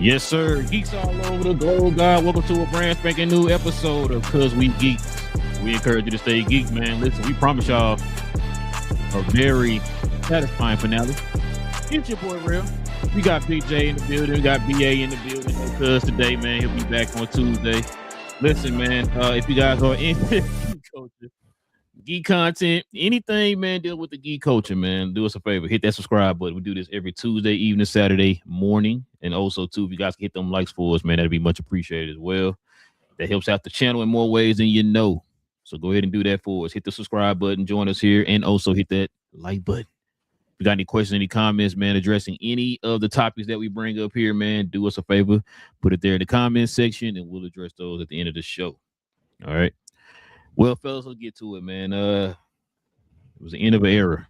Yes, sir. Geeks all over the globe, God. Welcome to a brand spanking new episode of Cuz We Geeks. We encourage you to stay geek, man. Listen, we promise y'all a very satisfying finale. It's your boy Real. We got PJ in the building. We got BA in the building. No Cuz today, man. He'll be back on Tuesday. Listen, man, if you guys are into geek culture, geek content, anything, man, deal with the geek culture, man, do us a favor. Hit that subscribe button. We do this every Tuesday evening, Saturday morning. And also, too, if you guys can hit them likes for us, man, that'd be much appreciated as well. That helps out the channel in more ways than you know. So go ahead and do that for us. Hit the subscribe button, join us here, and also hit that like button. If you got any questions, any comments, man, addressing any of the topics that we bring up here, man, do us a favor. Put it there in the comments section, and we'll address those at the end of the show. All right. Well, fellas, let's get to it, man. It was the end of an era.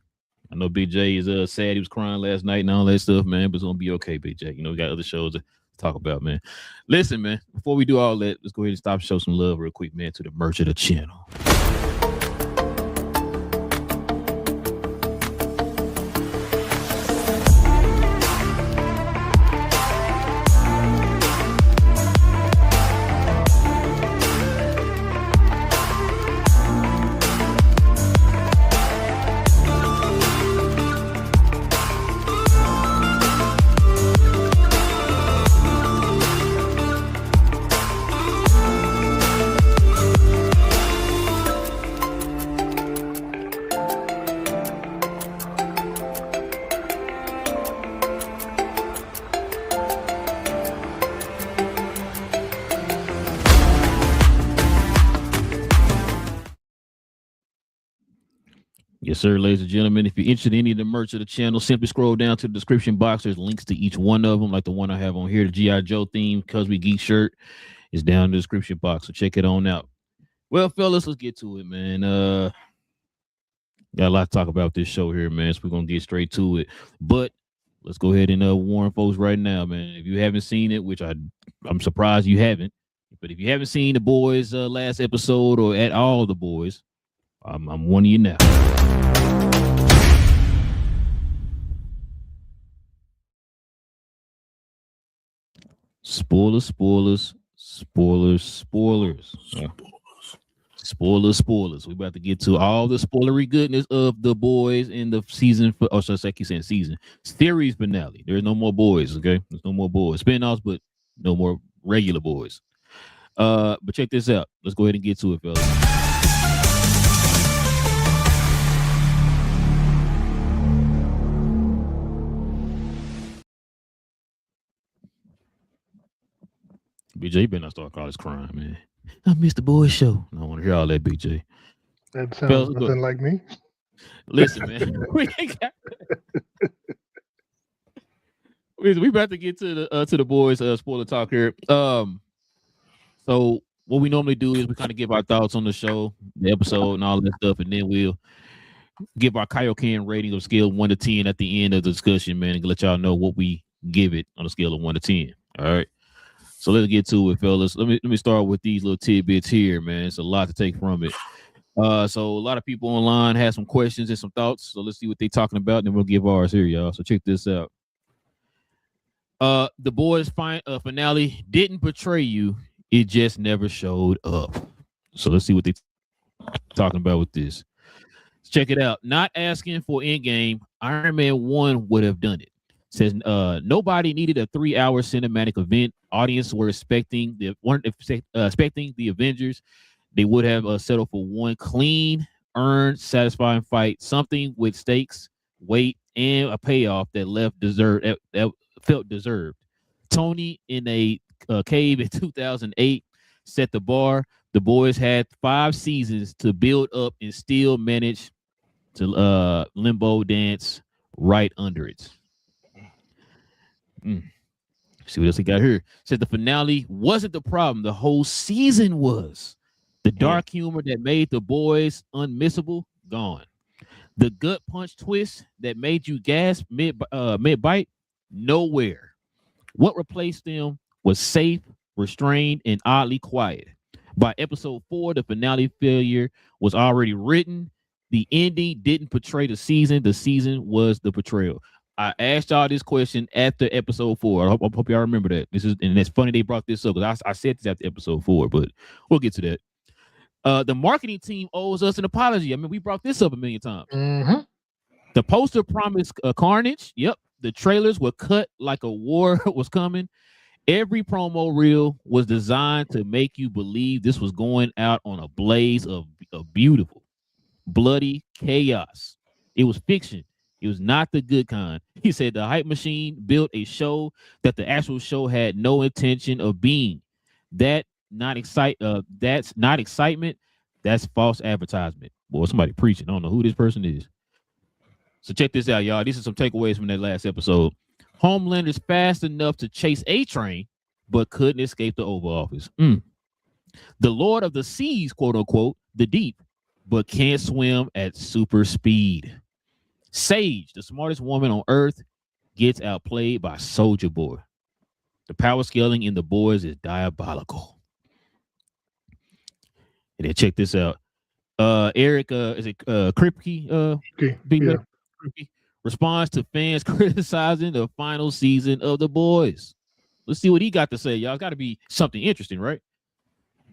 I know Big J is sad he was crying last night and all that stuff, man, but it's gonna be okay, Big J. You know, we got other shows to talk about, man. Listen, man, before we do all that, let's go ahead and stop and show some love real quick, man, to the merch of the channel. Yes, sir, ladies and gentlemen. If you're interested in any of the merch of the channel, simply scroll down to the description box. There's links to each one of them, like the one I have on here, the G.I. Joe theme, Cuz We Geek shirt is down in the description box. So check it on out. Well, fellas, let's get to it, man. Got a lot to talk about this show here, man. So we're gonna get straight to it. But let's go ahead and warn folks right now, man. If you haven't seen it, which I'm surprised you haven't, but if you haven't seen the boys' last episode or at all the boys, I'm warning you now. Spoilers. We about to get to all the spoilery goodness of the boys in the season. Should I keep saying season? Series finale. There's no more boys, okay? There's no more boys. Spinoffs, but no more regular boys. But check this out. Let's go ahead and get to it, fellas. BJ, you better not start calling this crime, man. I missed the boys show. I don't want to hear all that, BJ. That sounds nothing like me. Listen, man. we about to get to the boys spoiler talk here. So what we normally do is we kind of give our thoughts on the show, the episode, and all that stuff, and then we'll give our Kaioken rating of scale 1 to 10 at the end of the discussion, man, and let y'all know what we give it on a scale of 1 to 10. All right. So let's get to it, fellas. Let me start with these little tidbits here, man. It's a lot to take from it. So a lot of people online have some questions and some thoughts. So let's see what they're talking about, and then we'll give ours here, y'all. So check this out. The boys' finale didn't betray you. It just never showed up. So let's see what they're talking about with this. Let's check it out. Not asking for Endgame, Iron Man 1 would have done it. Says nobody needed a 3-hour cinematic event. Audience were expecting the Avengers. They would have settled for one clean, earned, satisfying fight, something with stakes, weight, and a payoff that felt deserved. Tony in a cave in 2008 set the bar. The boys had 5 seasons to build up and still managed to limbo dance right under it. See what else he got here. Said the finale wasn't the problem. The whole season was. The dark humor that made the boys unmissable, gone. The gut punch twist that made you gasp mid-bite, nowhere. What replaced them was safe, restrained, and oddly quiet. By episode 4, the finale failure was already written. The ending didn't portray the season. The season was the portrayal. I asked y'all this question after episode 4. I hope y'all remember that. And it's funny they brought this up because I said this after episode 4, but we'll get to that. The marketing team owes us an apology. I mean, we brought this up a million times. Mm-hmm. The poster promised carnage. Yep. The trailers were cut like a war was coming. Every promo reel was designed to make you believe this was going out on a blaze of beautiful, bloody chaos. It was fiction. It was not the good kind. He said the hype machine built a show that the actual show had no intention of being. That's not excitement. That's false advertisement. Boy, somebody preaching. I don't know who this person is. So check this out, y'all. These are some takeaways from that last episode. Homelander's fast enough to chase a train, but couldn't escape the Oval Office. The Lord of the Seas, quote unquote, the deep, but can't swim at super speed. Sage, the smartest woman on Earth, gets outplayed by Soldier Boy. The power scaling in the boys is diabolical. And then check this out. Eric, is it Kripke? Okay. Yeah. Kripke responds to fans criticizing the final season of The Boys. Let's see what he got to say, y'all. It's got to be something interesting, right?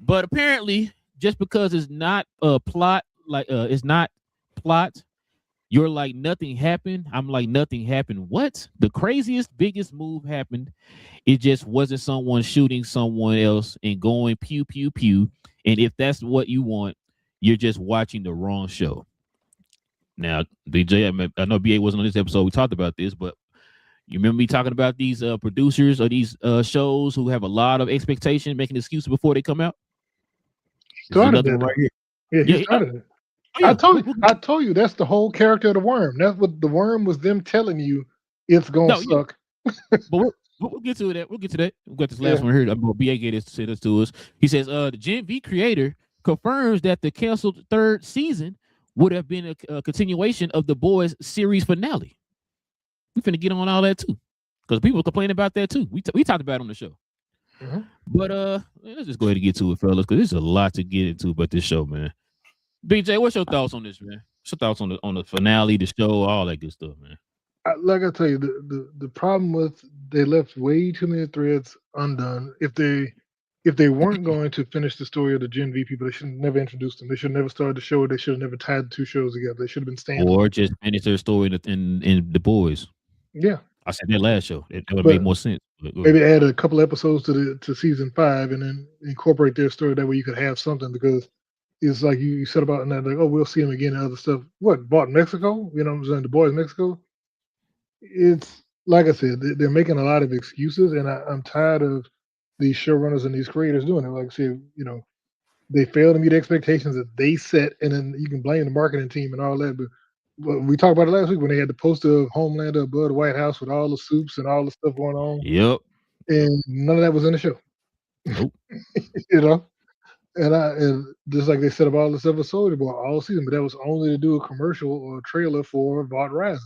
But apparently, just because it's not a plot, it's not plot, you're like nothing happened. I'm like nothing happened. What? The craziest, biggest move happened. It just wasn't someone shooting someone else and going pew, pew, pew. And if that's what you want, you're just watching the wrong show. Now, BJ, I know BA wasn't on this episode. We talked about this, but you remember me talking about these producers or these shows who have a lot of expectation, making excuses before they come out? Started that right here. Yeah, he started it. Oh, yeah. I told you that's the whole character of the worm. That's what the worm was, them telling you it's gonna suck. Yeah. But we'll get to that. We'll get to that. We've got this last one here. BA gave this to us. He says, the Gen V creator confirms that the canceled third season would have been a continuation of The Boys series finale. We're finna get on all that too, because people complain about that too. We talked about it on the show. Mm-hmm. But let's just go ahead and get to it, fellas, because there's a lot to get into about this show, man. BJ, what's your thoughts on this, man? What's your thoughts on the finale, the show, all that good stuff, man? Like I tell you, the problem with they left way too many threads undone. If they weren't going to finish the story of the Gen V people, they should have never introduced them. They should have never started the show. They should have never tied the two shows together. They should have been standalone. Or just finish their story in The Boys. Yeah, I said that last show. It would make more sense. Maybe add a couple episodes to season 5 and then incorporate their story. That way you could have something, because it's like you said about, and like, oh, we'll see them again and other stuff. What, bought Mexico? You know what I'm saying? The Boys Mexico. It's like I said, they're making a lot of excuses, and I'm tired of these showrunners and these creators doing it. Like I said, they fail to meet expectations that they set, and then you can blame the marketing team and all that. But we talked about it last week when they had the poster of Homelander above the White House with all the soups and all the stuff going on. Yep. And none of that was in the show. Nope. And just like they said about all the stuff with Soldier Boy all season, but that was only to do a commercial or a trailer for Vought Rising.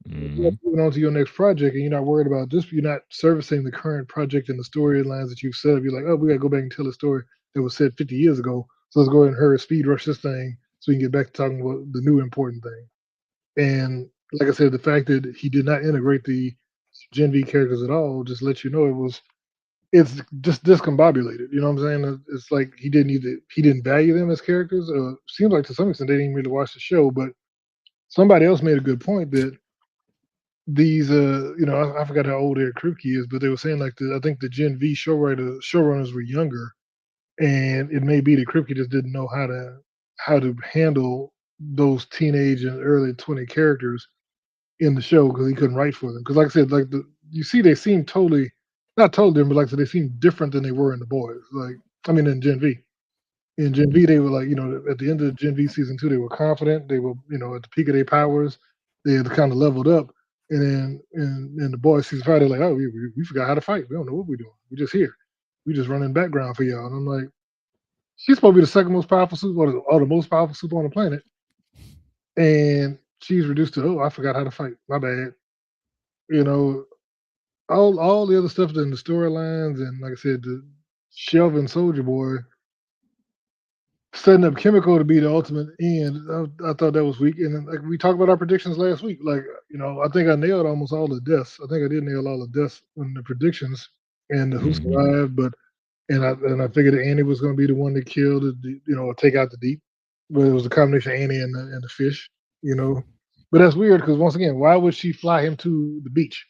You're moving on to your next project, and you're not worried about this. You're not servicing the current project and the storylines that you've set up. You're like, oh, we got to go back and tell a story that was said 50 years ago. So let's go ahead and hurry speed rush this thing so we can get back to talking about the new important thing. And like I said, the fact that he did not integrate the Gen V characters at all just lets you know it's just discombobulated. You know what I'm saying? It's like he didn't value them as characters. Seems like to some extent they didn't really watch the show, but somebody else made a good point that these I forgot how old Eric Kripke is, but they were saying like I think the Gen V showrunners were younger, and it may be that Kripke just didn't know how to handle those teenage and early 20 characters in the show, because he couldn't write for them. Because like I said, like you see they seem totally not totally different, but like I said, they seem different than they were in The Boys. Like, I mean, in Gen V. In Gen V, they were like, at the end of Gen V season 2, they were confident. They were, at the peak of their powers. They had kind of leveled up. And then in The Boys season 5, they're like, oh, we forgot how to fight. We don't know what we're doing. We're just here. We just running background for y'all. And I'm like, she's supposed to be the second most powerful super, or the most powerful super on the planet. And she's reduced to, I forgot how to fight. My bad. All the other stuff in the storylines, and like I said, the shelving Soldier Boy, setting up Chemical to be the ultimate end. I thought that was weak. And then, like we talked about our predictions last week. Like I think I nailed almost all the deaths. I think I did nail all the deaths in the predictions and who Hmm. survived. But and I figured that Annie was going to be the one that killed or take out the deep. But it was a combination of Annie and the fish. You know. But that's weird because once again, why would she fly him to the beach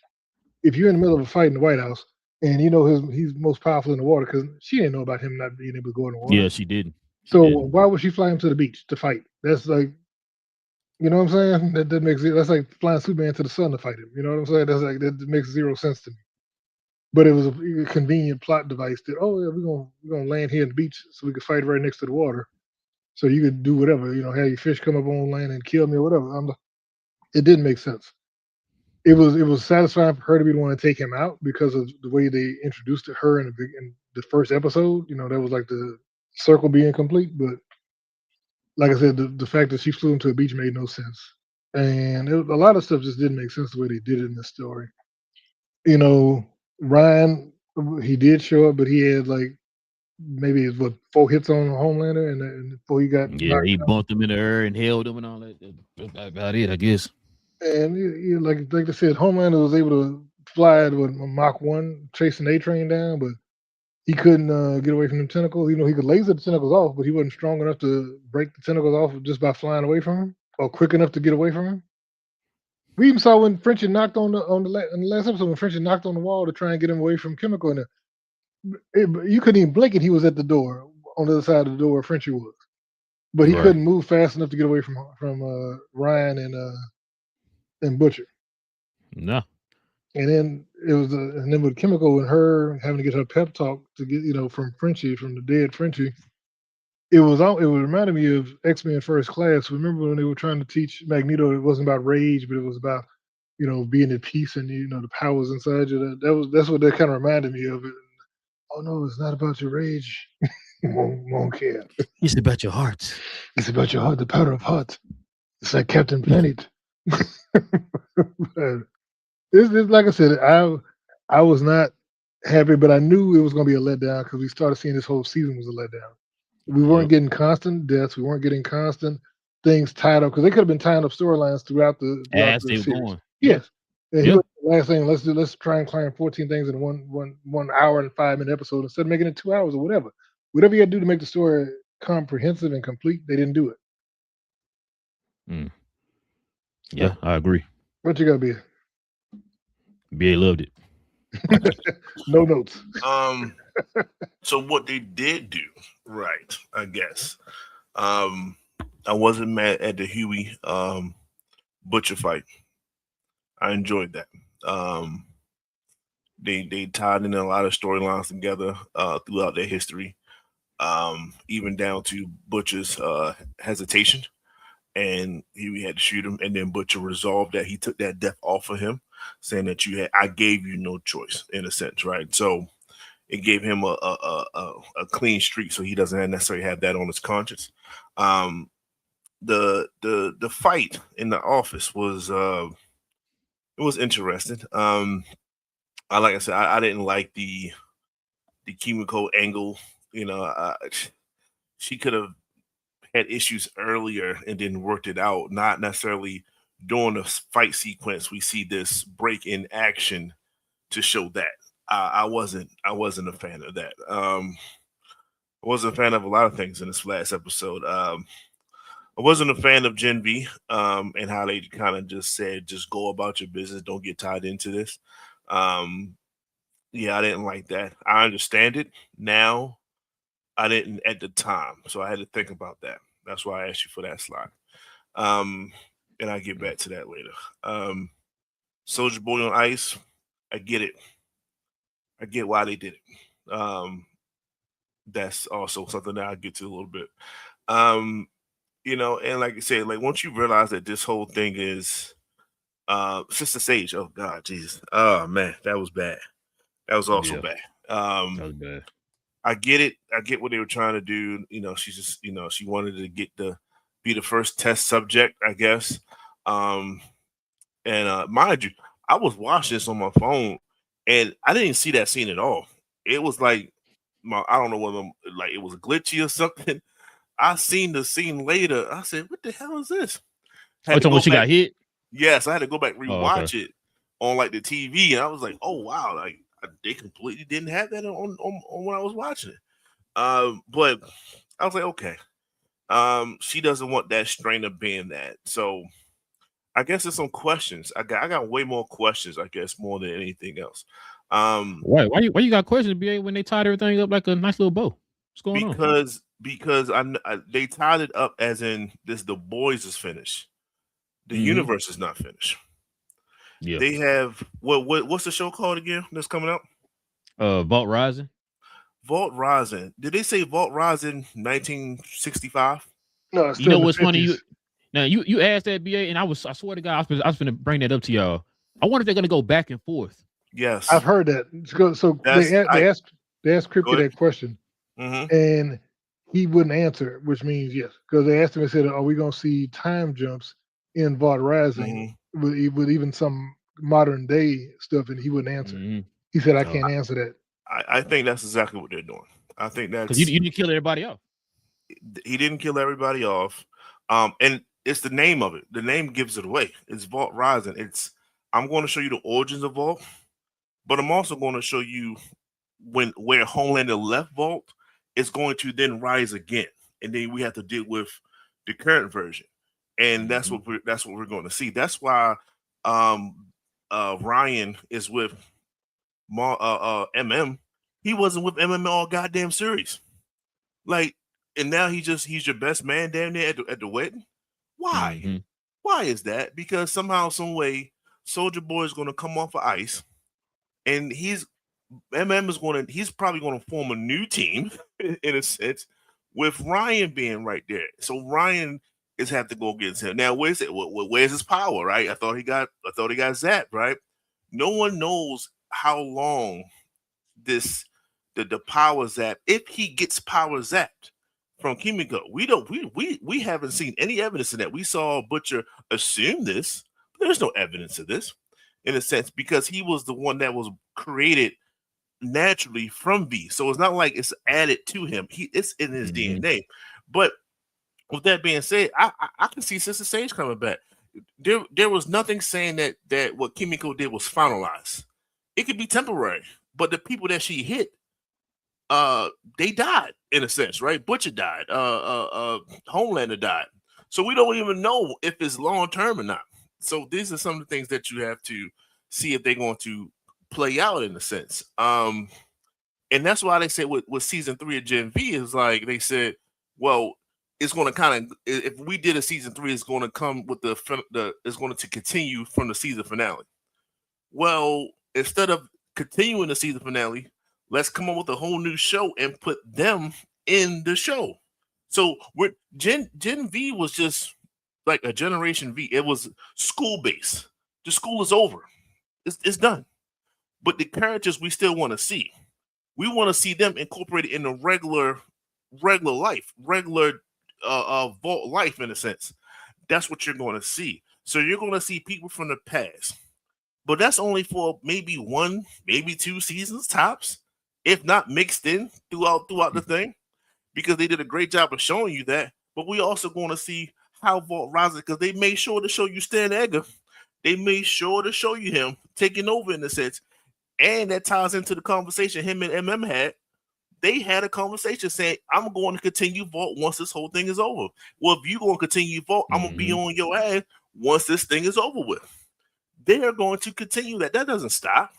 if you're in the middle of a fight in the White House and he's most powerful in the water? Because she didn't know about him not being able to go in the water. Yeah, she didn't. She So didn't. why would she fly him to the beach to fight? That's like, you know what I'm saying? That makes it. That's like flying Superman to the sun to fight him. You know what I'm saying? That makes zero sense to me. But it was a convenient plot device that yeah, we're gonna land here in the beach so we could fight right next to the water. So you could do whatever, have your fish come up on land and kill me or whatever. It didn't make sense. It was satisfying for her to be the one to take him out because of the way they introduced her in the first episode. That was like the circle being complete. But like I said, the fact that she flew him to a beach made no sense, and a lot of stuff just didn't make sense the way they did it in the story. You know, Ryan, he did show up, but he had like maybe what 4 hits on Homelander, and before he got Yeah, knocked he out. bumped him in the air and held him and all that. That's about it, I guess. And like I said, Homelander was able to fly at Mach 1, chasing A Train down, but he couldn't get away from them tentacles. He could laser the tentacles off, but he wasn't strong enough to break the tentacles off just by flying away from him, or quick enough to get away from him. We even saw when Frenchie knocked in the last episode when Frenchie knocked on the wall to try and get him away from Chemical, and you couldn't even blink, and he was at the door on the other side of the door where Frenchie was, but he Right. couldn't move fast enough to get away from Ryan and Butcher. No. And then and then with Chemical and her having to get her pep talk to get from Frenchie, from the dead Frenchie. It reminded me of X-Men First Class. Remember when they were trying to teach Magneto it wasn't about rage, but it was about being at peace and the powers inside you. That's what that kind of reminded me of. It. Oh no, it's not about your rage. won't care. It's about your heart. It's about your heart, the power of heart. It's like Captain Planet. But it's like I said, I was not happy, but I knew it was going to be a letdown because we started seeing this whole season was a letdown. We weren't Yep. getting constant deaths. We weren't getting constant things tied up because they could have been tying up storylines throughout As the they were series. going. Yeah. Yes, and he Yeah. was the last thing. Let's try and climb 14 things in one hour and 5 minute episode instead of making it 2 hours or whatever. Whatever you had to do to make the story comprehensive and complete, they didn't do it. Mm. So, Yeah, I agree. what you got to be? BA loved it. No notes. So what they did do, right? I guess. Um, I wasn't mad at the Huey Butcher fight. I enjoyed that. Um, they tied in a lot of storylines together throughout their history, even down to Butcher's hesitation, and he had to shoot him, and then Butcher resolved that he took that death off of him, saying that I gave you no choice in a sense, right? So it gave him a clean streak, so he doesn't necessarily have that on his conscience. Um, the fight in the office was it was interesting. Like I said, I didn't like the Kimiko angle. You know, she could have had issues earlier and then worked it out. Not necessarily during the fight sequence. We see this break in action to show that. I wasn't a fan of that. I wasn't a fan of a lot of things in this last episode. I wasn't a fan of Gen V and how they kind of just said, just go about your business, don't get tied into this. Um, yeah, I didn't like that. I understand it now. I didn't at the time, so I had to think about that. That's why I asked you for that slide. Um, and I'll get back to that later. Um, Soldier Boy on Ice, I get it. I get why they did it. That's also something that I'll get to a little bit. Um, and like I said, like once you realize that this whole thing is Sister Sage, oh god, Jesus. Oh man, that was bad. That was also Yeah, bad. that was bad. I get it. I get what they were trying to do. She's just, she wanted to be the first test subject, I guess. Um, and mind you, I was watching this on my phone, and I didn't see that scene at all. It was like I don't know whether like it was glitchy or something. I seen the scene later. I said, "What the hell is this?" Oh, when she got hit. Yes, I had to go back rewatch okay. it on like the TV, and I was like, "Oh wow!" Like they completely didn't have that on when I was watching it. But I was like, okay. She doesn't want that strain of being that. So I guess there's some questions. I got way more questions, I guess, more than anything else. Why you got questions, BA, when they tied everything up like a nice little bow? What's going on? Because they tied it up as in this the boys is finished. The universe is not finished. Yeah. They have what's the show called again that's coming up? Vault Rising. Vault Rising. Did they say Vault Rising 1965? No, it's You know still what's the 50s. funny? You asked that, BA, and I swear to God, I was going to bring that up to y'all. I wonder if they're going to go back and forth. Yes, I've heard that. So they asked Kripke that question, and he wouldn't answer, which means yes, because they asked him and said, "Are we going to see time jumps in Vault Rising with even some modern day stuff?" And he wouldn't answer. He said, "I can't answer that." I think that's exactly what they're doing. I think that's because you didn't kill everybody off. He didn't kill everybody off, and it's the name of it. The name gives it away. It's Vault Rising. I'm going to show you the origins of Vault, but I'm also going to show you where Homelander left Vault is going to then rise again, and then we have to deal with the current version, and that's what we're going to see. That's why Ryan is with MM. He wasn't with MM all goddamn series, like, and now he's your best man down there at the wedding. Why? Why is that? Because somehow, some way, Soldier Boy is going to come off of ice, and he's probably going to form a new team in a sense, with Ryan being right there. So Ryan is have to go against him. Now, where's it? Where's his power? Right? I thought he got zapped. Right? No one knows how long the power zap, if he gets power zapped from Kimiko. We haven't seen any evidence of that. We saw Butcher assume this. But there's no evidence of this, in a sense, because he was the one that was created naturally from V. So it's not like it's added to him. It's in his DNA. But with that being said, I can see Sister Sage coming back. There was nothing saying that what Kimiko did was finalized. It could be temporary, but the people that she hit, they died in a sense, right? Butcher died, Homelander died. So we don't even know if it's long term or not. So these are some of the things that you have to see if they're going to play out in a sense. And that's why they said with season 3 of Gen V is like they said, well, it's going to kind of, if we did a season 3, it's going to come with it's going to continue from the season finale. Well, instead of continuing the season finale, let's come up with a whole new show and put them in the show. So Gen V was just like a Generation V. It was school based. The school is over. It's done. But the characters we still want to see. We want to see them incorporated in the regular life, regular Vault life in a sense. That's what you're going to see. So you're going to see people from the past. But that's only for maybe 1, maybe 2 seasons tops, if not mixed in throughout the thing, because they did a great job of showing you that. But we also going to see how Vault rises, because they made sure to show you Stan Edgar. They made sure to show you him taking over in a sense. And that ties into the conversation him and MM had. They had a conversation saying, I'm going to continue Vault once this whole thing is over. Well, if you're going to continue Vault, I'm going to be on your ass once this thing is over with. They are going to continue that. That doesn't stop,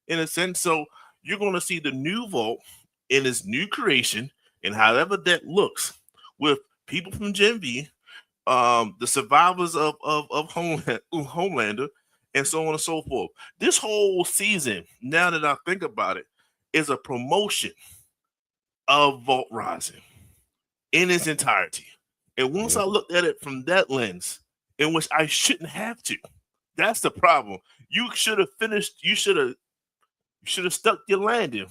in a sense. So you're going to see the new Vault in its new creation, and however that looks, with people from Gen V, the survivors of Homelander, and so on and so forth. This whole season, now that I think about it, is a promotion of Vault Rising in its entirety. And once I looked at it from that lens, in which I shouldn't have to, that's the problem. You should have finished. You should have stuck your landing,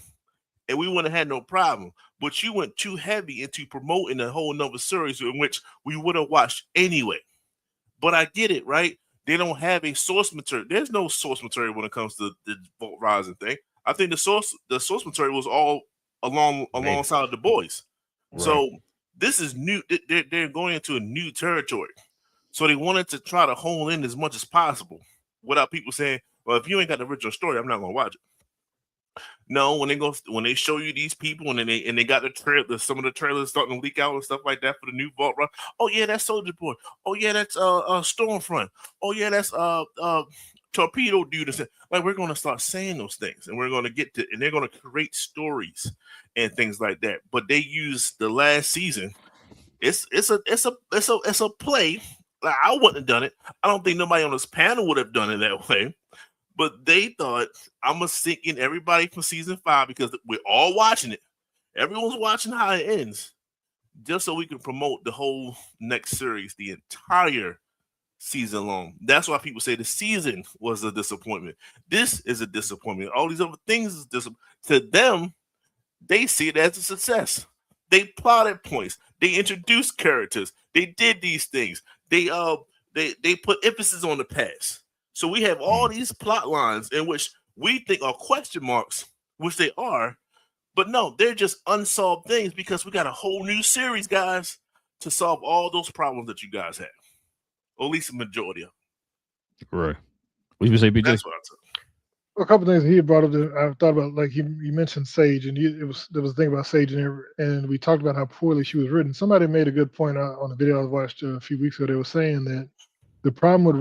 and we wouldn't have had no problem. But you went too heavy into promoting a whole nother series in which we would have watched anyway. But I get it, right? They don't have a source material. There's no source material when it comes to the Vault Rising thing. I think the source material was all alongside the boys. Right. So this is new. They're going into a new territory, so they wanted to try to hone in as much as possible without people saying, "Well, if you ain't got the original story, I'm not gonna watch it." No, when they show you these people and they got the trailer, some of the trailers starting to leak out and stuff like that for the new Vault Run. Oh yeah, that's Soldier Boy. Oh yeah, that's Stormfront. Oh yeah, that's Torpedo Dude. Like we're gonna start saying those things, and we're gonna and they're gonna create stories and things like that. But they use the last season. It's a play. Like, I wouldn't have done it. I don't think nobody on this panel would have done it that way. But they thought I'm gonna sink in everybody from season 5 because we're all watching it. Everyone's watching how it ends, just so we can promote the whole next series, the entire season long. That's why people say the season was a disappointment. This is a disappointment. All these other things is to them. They see it as a success. They plotted points. They introduced characters. They did these things. They put emphasis on the past. So we have all these plot lines in which we think are question marks, which they are, but no, they're just unsolved things because we got a whole new series, guys, to solve all those problems that you guys have, or at least the majority of them. Right. What you say, BJ? That's what I took. A couple things he had brought up that I thought about, like you mentioned Sage, and there was a thing about Sage, and we talked about how poorly she was written. Somebody made a good point on a video I watched a few weeks ago. They were saying that the problem with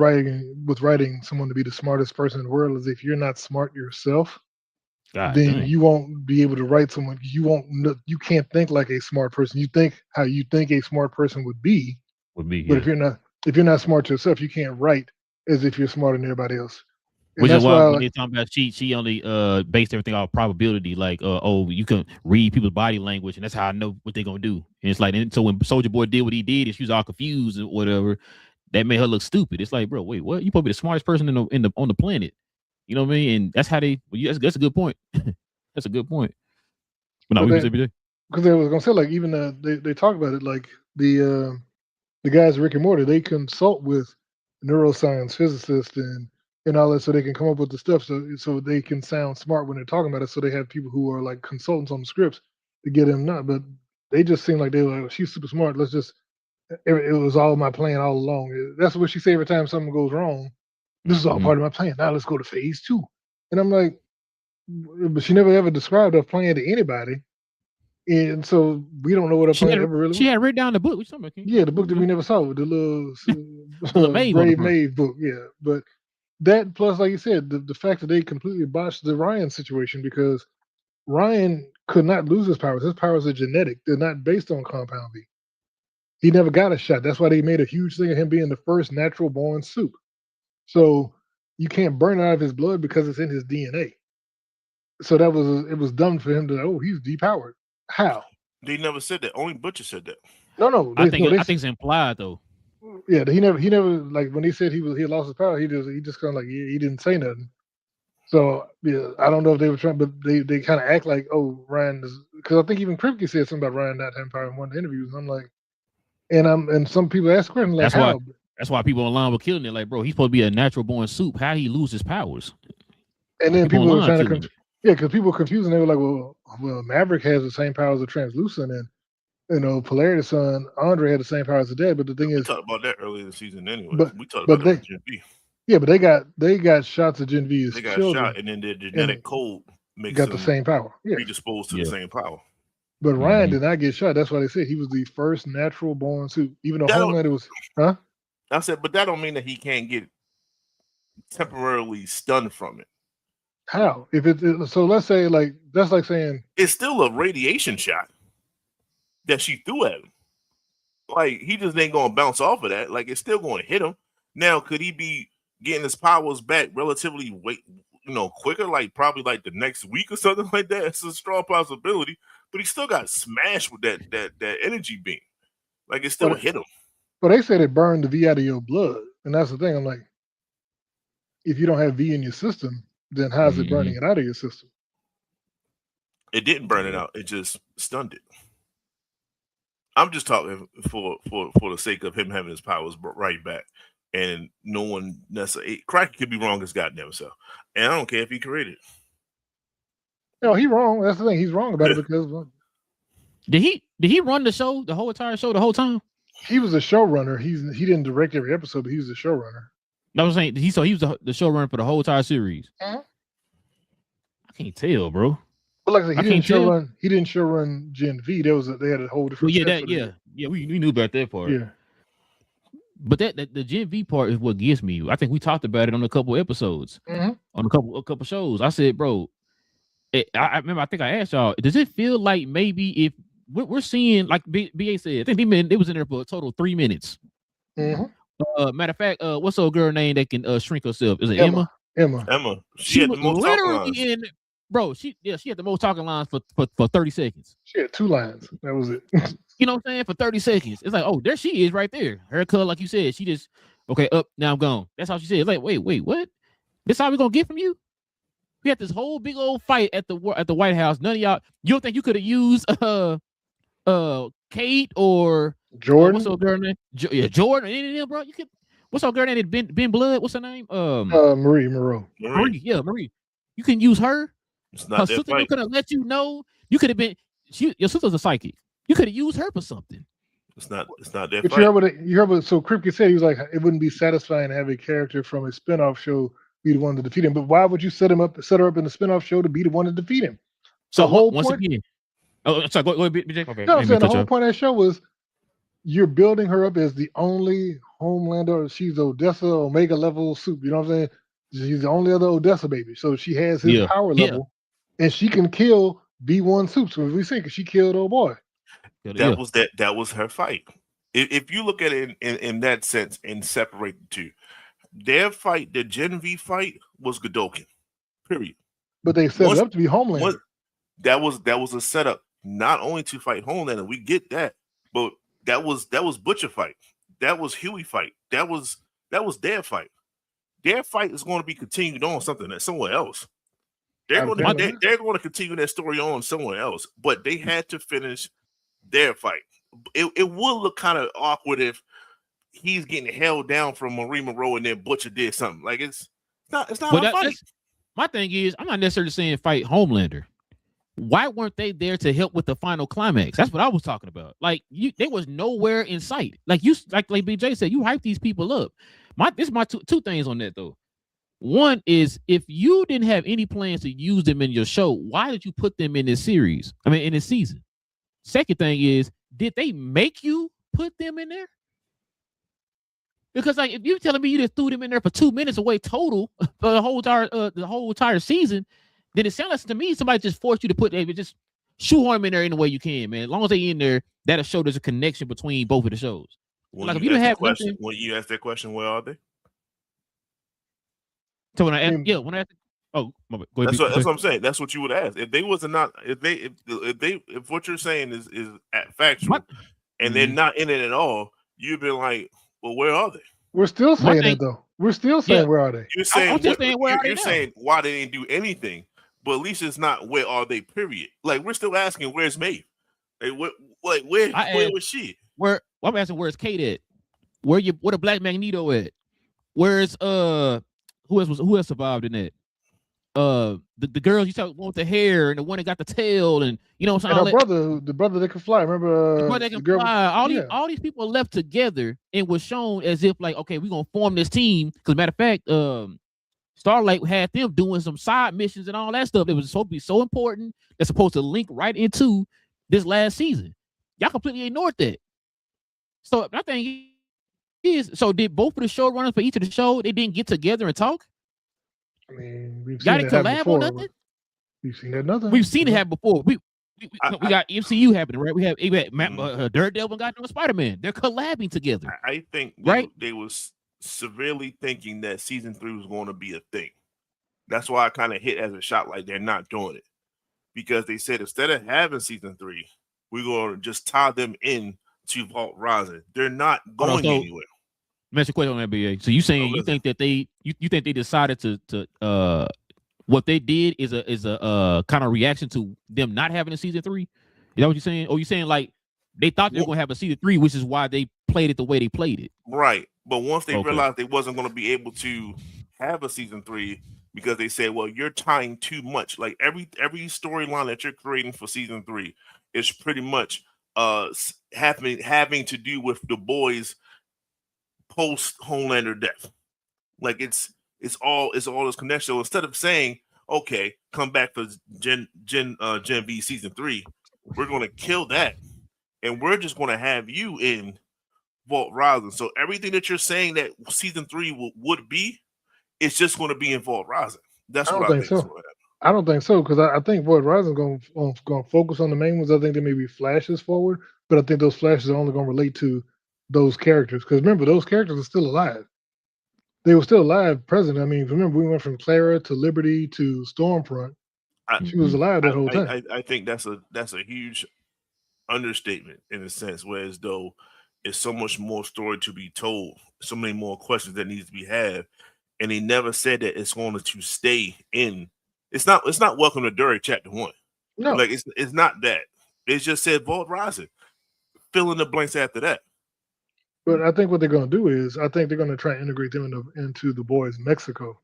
writing someone to be the smartest person in the world is if you're not smart yourself, then you won't be able to write someone. You can't think like a smart person. You think how you think a smart person would be. But if you're not smart yourself, you can't write as if you're smarter than everybody else. And which is why when they're talking about she only based everything off probability, like you can read people's body language and that's how I know what they're gonna do. And it's like, and so when Soldier Boy did what he did and she was all confused or whatever, that made her look stupid. It's like, bro, wait, what? You probably the smartest person on the planet. You know what I mean? And that's how that's a good point. That's a good point. But no, because they was gonna say, like, even they talk about it, like the guys Rick and Morty, they consult with neuroscience physicists and all that, so they can come up with the stuff, so they can sound smart when they're talking about it. So they have people who are like consultants on the scripts to get them not, but they just seem like they were like, she's super smart. Let's just. It was all my plan all along. That's what she say every time something goes wrong. This is all part of my plan. Now let's go to phase 2. And I'm like, but she never ever described her plan to anybody. And so we don't know what her plan ever really was. She had written down the book. What you talking about? Yeah, the book that we never saw with the little Brave Maeve book. Yeah. But that plus, like you said, the fact that they completely botched the Ryan situation, because Ryan could not lose his powers. His powers are genetic. They're not based on compound V. He never got a shot. That's why they made a huge thing of him being the first natural born soup. So you can't burn it out of his blood because it's in his DNA. So it was dumb for him to, he's depowered. How? They never said that. Only Butcher said that. No. I think it's implied though. Yeah, he never like when he said he lost his power. He just kind of like he didn't say nothing. So yeah, I don't know if they were trying, but they kind of act like, Ryan is, because I think even Kripke said something about Ryan not having power in one of the interviews. And I'm like. And some people ask questions like, how? That's why people online were killing it. Like, bro, he's supposed to be a natural born soup. How he lose his powers? And then people were trying to, because people were confused and they were like, well, Maverick has the same powers as Translucent, and Polarity's son Andre had the same powers as Dad. But the thing is, we talked about that earlier in the season anyway. We talked about that Gen V. Yeah, but they got shots of Gen V as children. They got shot, and then their genetic code makes them the same power. Yeah, predisposed to the same power. But Ryan did not get shot. That's why they said he was the first natural born suit. Even though Homelander was, I said, but that don't mean that he can't get temporarily stunned from it. How? So let's say, like, that's like saying it's still a radiation shot that she threw at him. Like, he just ain't gonna bounce off of that. Like, it's still gonna hit him. Now, could he be getting his powers back relatively quicker? Like probably like the next week or something like that. It's a strong possibility. But he still got smashed with that energy beam. Like it still hit him. But they said it burned the V out of your blood. And that's the thing. I'm like, if you don't have V in your system, then how's it burning it out of your system? It didn't burn it out. It just stunned it. I'm just talking for the sake of him having his powers right back. And no one necessarily, Cracky could be wrong his goddamn self. And I don't care if he created it. No, he's wrong. That's the thing. He's wrong about it because Did he run the show, the whole entire show, the whole time? He was a showrunner. He didn't direct every episode, but he was a showrunner. I was saying he was the showrunner for the whole entire series. Uh-huh. I can't tell, bro. But like I said, he didn't showrun Gen V. They had a whole different. We knew about that part. Yeah. But the Gen V part is what gets me. I think we talked about it on a couple episodes, on a couple shows. I said, bro, I remember. I think I asked y'all, does it feel like maybe if we're seeing, like BA said, I think they was in there for a total of 3 minutes. Matter of fact, what's the girl name that can shrink herself? Is it Emma? Emma. She had the most literally in. Bro, she had the most talking lines for 30 seconds. She had 2 lines. That was it. You know what I'm saying? For 30 seconds. It's like, oh, there she is right there. Her color, like you said, she just, okay, up, now I'm gone. That's how she said. It's like, wait, what? This how we gonna get from you? We had this whole big old fight at the White House. None of y'all, you don't think you could have used Kate or Jordan? What's her girl name? Jordan. Any of them, bro? You could. What's her girl name? Ben Blood. What's her name? Marie Moreau. Marie. Yeah, Marie. You can use her. It's not her sister could have let you know. You could have been. Your sister's a psychic. You could have used her for something. It's not that. But you heard what so Kripke said. He was like, it wouldn't be satisfying to have a character from a spinoff show be the one to defeat him. But why would you set her up in the spinoff show to be the one to defeat him? So the whole once point. Again, sorry, go ahead, BJ. Okay, no, I'm saying the whole point of that show was you're building her up as the only Homelander. She's Odessa Omega level soup. You know what I'm saying? She's the only other Odessa baby. So she has his power level, and she can kill B1 soups. When we see, because she killed old boy. That was her fight. If you look at it in that sense and separate the two, their fight, the Gen V fight, was Godolkin. Period. But they set it up to be Homelander. That was a setup not only to fight Homelander. We get that, but that was Butcher fight. That was Huey fight. That was their fight. Their fight is going to be continued on somewhere else. They're going to continue that story on somewhere else. But they had to finish their fight. It would look kind of awkward if he's getting held down from Marie Moreau and then Butcher did something. Like it's not a fight. My thing is, I'm not necessarily saying fight Homelander. Why weren't they there to help with the final climax? That's what I was talking about. Like they was nowhere in sight. Like BJ said, you hype these people up. This is my two things on that though. One is, if you didn't have any plans to use them in your show, why did you put them in this series? I mean, in this season. Second thing is, did they make you put them in there? Because like, if you're telling me you just threw them in there for 2 minutes away total for the whole entire season, then it sounds like to me somebody just forced you to just shoehorn them in there any way you can, man. As long as they in there, that'll show there's a connection between both of the shows. When like, if you don't have nothing, when you ask that question, where are they? So when I ask, oh, my bad. Go ahead. That's what I'm saying. That's what you would ask. If they wasn't not, if what you're saying is factual, and they're not in it at all, you'd be like, well, where are they? We're still saying that though. We're still saying where are they? You're saying you're saying why they didn't do anything, but at least it's not where are they. Period. Like we're still asking where's Maeve? Like where was she? I'm asking where's Kate at? Where the Black Magneto at? Where's who else survived in that? The girls you talk about with the hair and the one that got the tail and you know what I'm saying? The brother that can fly. Remember the brother that can fly. All these people left together and was shown as if like, okay, we're gonna form this team. Because matter of fact, Starlight had them doing some side missions and all that stuff that was supposed to be so important. That's supposed to link right into this last season. Y'all completely ignored that. So my thing is, so did both of the showrunners for each of the show, they didn't get together and talk? I mean, we've seen it happen before. Nothing? We've seen that nothing. We've seen it happen before. We got MCU happening, right? We had Daredevil got doing Spider-Man. They're collabing together. I think they was severely thinking that season 3 was going to be a thing. That's why I kind of hit as a shot like they're not doing it. Because they said instead of having season 3, we're going to just tie them in to Vault Rising. They're not going anywhere. Mention question on NBA. So you saying you think that you think they decided to what they did is a kind of reaction to them not having a season 3? Is that what you're saying? Or you saying like they thought they were gonna have a season 3, which is why they played it the way they played it? Right. But once they realized they wasn't gonna be able to have a season 3, because they said, well, you're tying too much. Like every storyline that you're creating for season 3 is pretty much having to do with the boys post Homelander death. Like it's all this connection. So instead of saying, okay, come back for Gen V season 3, we're gonna kill that, and we're just gonna have you in Vault Rising. So everything that you're saying that season 3 would be, it's just going to be in Vault Rising. That's what I think. So. I don't think so, because I think Vault Rising is going to focus on the main ones. I think there may be flashes forward, but I think those flashes are only going to relate to those characters. Because remember, those characters are still alive. They were still alive, present. I mean, remember, we went from Clara to Liberty to Stormfront. She was alive that whole time. I think that's a huge understatement in a sense, whereas though it's so much more story to be told, so many more questions that needs to be had, and he never said that it's going to stay in. It's not Welcome to Derry Chapter 1. No, like it's not that. It just said Vault Rising. Fill in the blanks after that. But I think what they're going to do is, I think they're going to try and integrate them into the Boys Mexico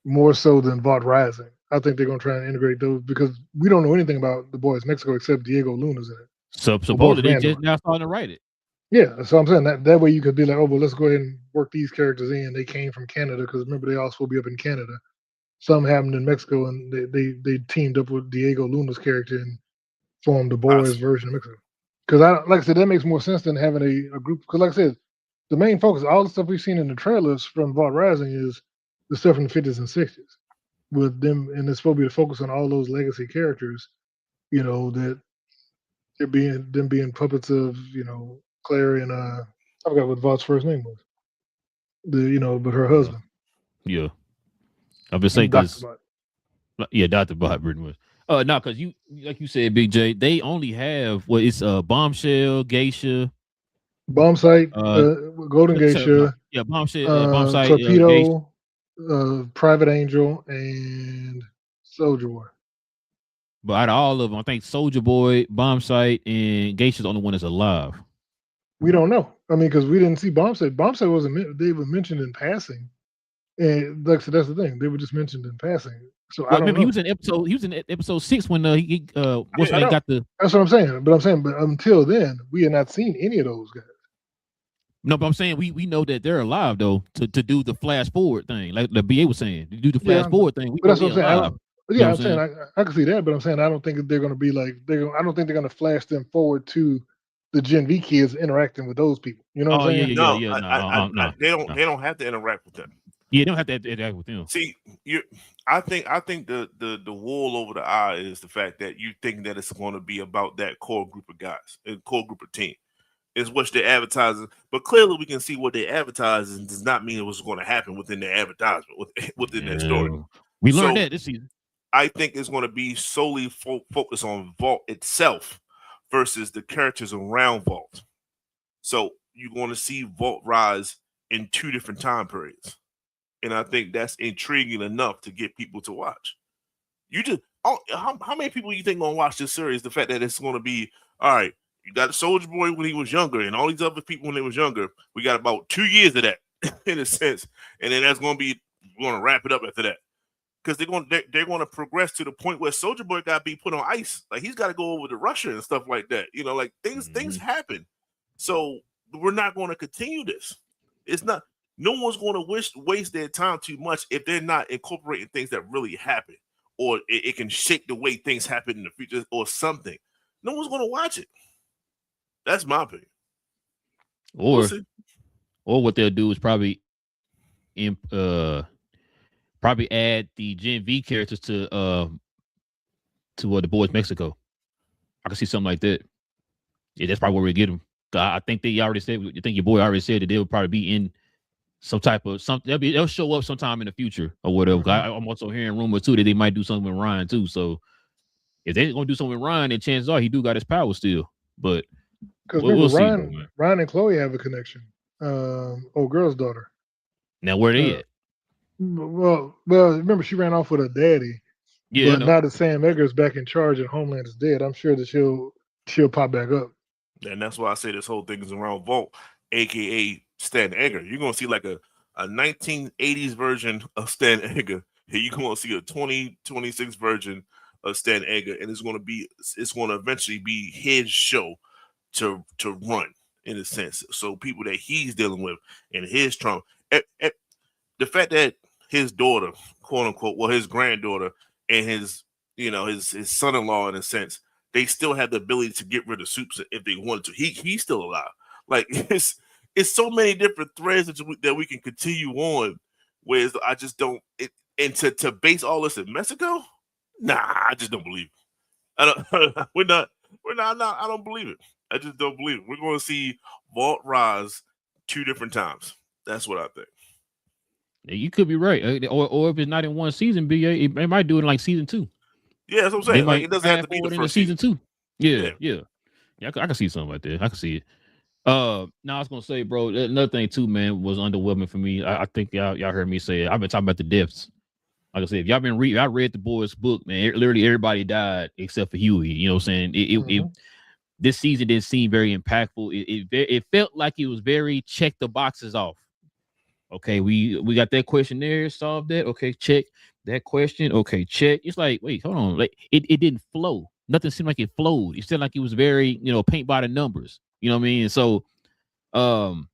more so than Vault Rising. I think they're going to try and integrate those because we don't know anything about the Boys Mexico except Diego Luna's in it. So supposedly they just now starting to write it. Yeah, so I'm saying that way you could be like, oh, well, let's go ahead and work these characters in. They came from Canada because remember they also will be up in Canada. Some happened in Mexico, and they teamed up with Diego Luna's character and formed the Boys version of Mexico. Because like I said, that makes more sense than having a group. Because like I said, the main focus, all the stuff we've seen in the trailers from Vault Rising is the stuff from the 50s and 60s with them, and it's supposed to be to focus on all those legacy characters. You know that they're being puppets of Clary and I forgot what Vaught's first name was. But her husband. Yeah. I've been saying because Dr. Bot pretty much. No, because you like you said, Big J, they only have it's Bombshell, Geisha, Bombsight, Golden Geisha, Bombsight, Torpedo, Private Angel, and Soldier Boy. But out of all of them, I think Soldier Boy, Bombsight, and Geisha's the only one that's alive. We don't know. I mean, because we didn't see Bombsight. Bombsight wasn't. They were mentioned in passing, and like so that's the thing. They were just mentioned in passing. So I don't know. He was in episode 6 when he got the. That's what I'm saying. But until then, we had not seen any of those guys. No, but I'm saying we know that they're alive though to do the flash forward thing, like the BA was saying, to do the flash forward thing. But that's what I'm saying. I'm saying I can see that, but I'm saying I don't think they're going to be like I don't think they're going to flash them forward to the Gen V kids interacting with those people. You know what I'm saying? No, they don't have to interact with them. Yeah, they don't have to interact with them. See, I think the wool over the eye is the fact that you think that it's going to be about that core group of guys, a core group of team. Is what they're advertising, but clearly we can see what they're advertising does not mean it was going to happen within their advertisement, within their story. We learned that this season. I think it's going to be solely focused on Vault itself versus the characters around Vault. So you're going to see Vault rise in 2 different time periods, and I think that's intriguing enough to get people to watch. You just how many people you think going to watch this series? The fact that it's going to be all right. You got a Soldier Boy when he was younger, and all these other people when they was younger. We got about 2 years of that, in a sense, and then we're going to wrap it up after that, because they're going to progress to the point where Soldier Boy got to be put on ice, like he's got to go over to Russia and stuff like that. Like things happen, so we're not going to continue this. It's not. No one's going to waste their time too much if they're not incorporating things that really happen, or it can shape the way things happen in the future or something. No one's going to watch it. That's my opinion. Or what they'll do is probably add the Gen V characters to the Boys Mexico. I can see something like that. Yeah, that's probably where we get them. I think they already said. I think your boy already said that they'll probably be in some type of something. They'll show up sometime in the future or whatever. Mm-hmm. I'm also hearing rumors too that they might do something with Ryan too. So if they're gonna do something with Ryan, then chances are he do got his power still. But because Ryan and Chloe have a connection. Old girl's daughter. Now where they at? Well, remember she ran off with her daddy. Yeah, but now that Sam Edgar's back in charge and Homeland is dead, I'm sure that she'll pop back up. And that's why I say this whole thing is around Vault, aka Stan Edgar. You're gonna see like a 1980s version of Stan Edgar. Here you going to see a 2026 version of Stan Edgar, and it's going to eventually be his show to run in a sense. So people that he's dealing with and his trauma, the fact that his daughter, quote unquote, well, his granddaughter and his son-in-law, in a sense, they still have the ability to get rid of Soups if they wanted to. He's still alive. Like it's so many different threads that we can continue on. Whereas I just don't. And to base all this in Mexico, nah, I just don't believe it. I don't. We're not. I don't believe it. I just don't believe it. We're going to see Vault rise 2 different times. That's what I think. You could be right, or if it's not in one season, BA, they might do it in like season 2. Yeah, that's what I'm saying. Like, it doesn't have to be the first season 2. Yeah. I can see something like that. I can see it. Now I was gonna say, bro, another thing too, man, was underwhelming for me. I think y'all heard me say it. I've been talking about the deaths. Like I said, if y'all been I read the boys' book, man. Literally everybody died except for Huey. You know what I'm saying? This season didn't seem very impactful. It felt like it was very check the boxes off. Okay, we got that question there, solved that. Okay, check that question. Okay, check. It's like, wait, hold on. Like it didn't flow. Nothing seemed like it flowed. It seemed like it was very, paint by the numbers. You know what I mean? So, now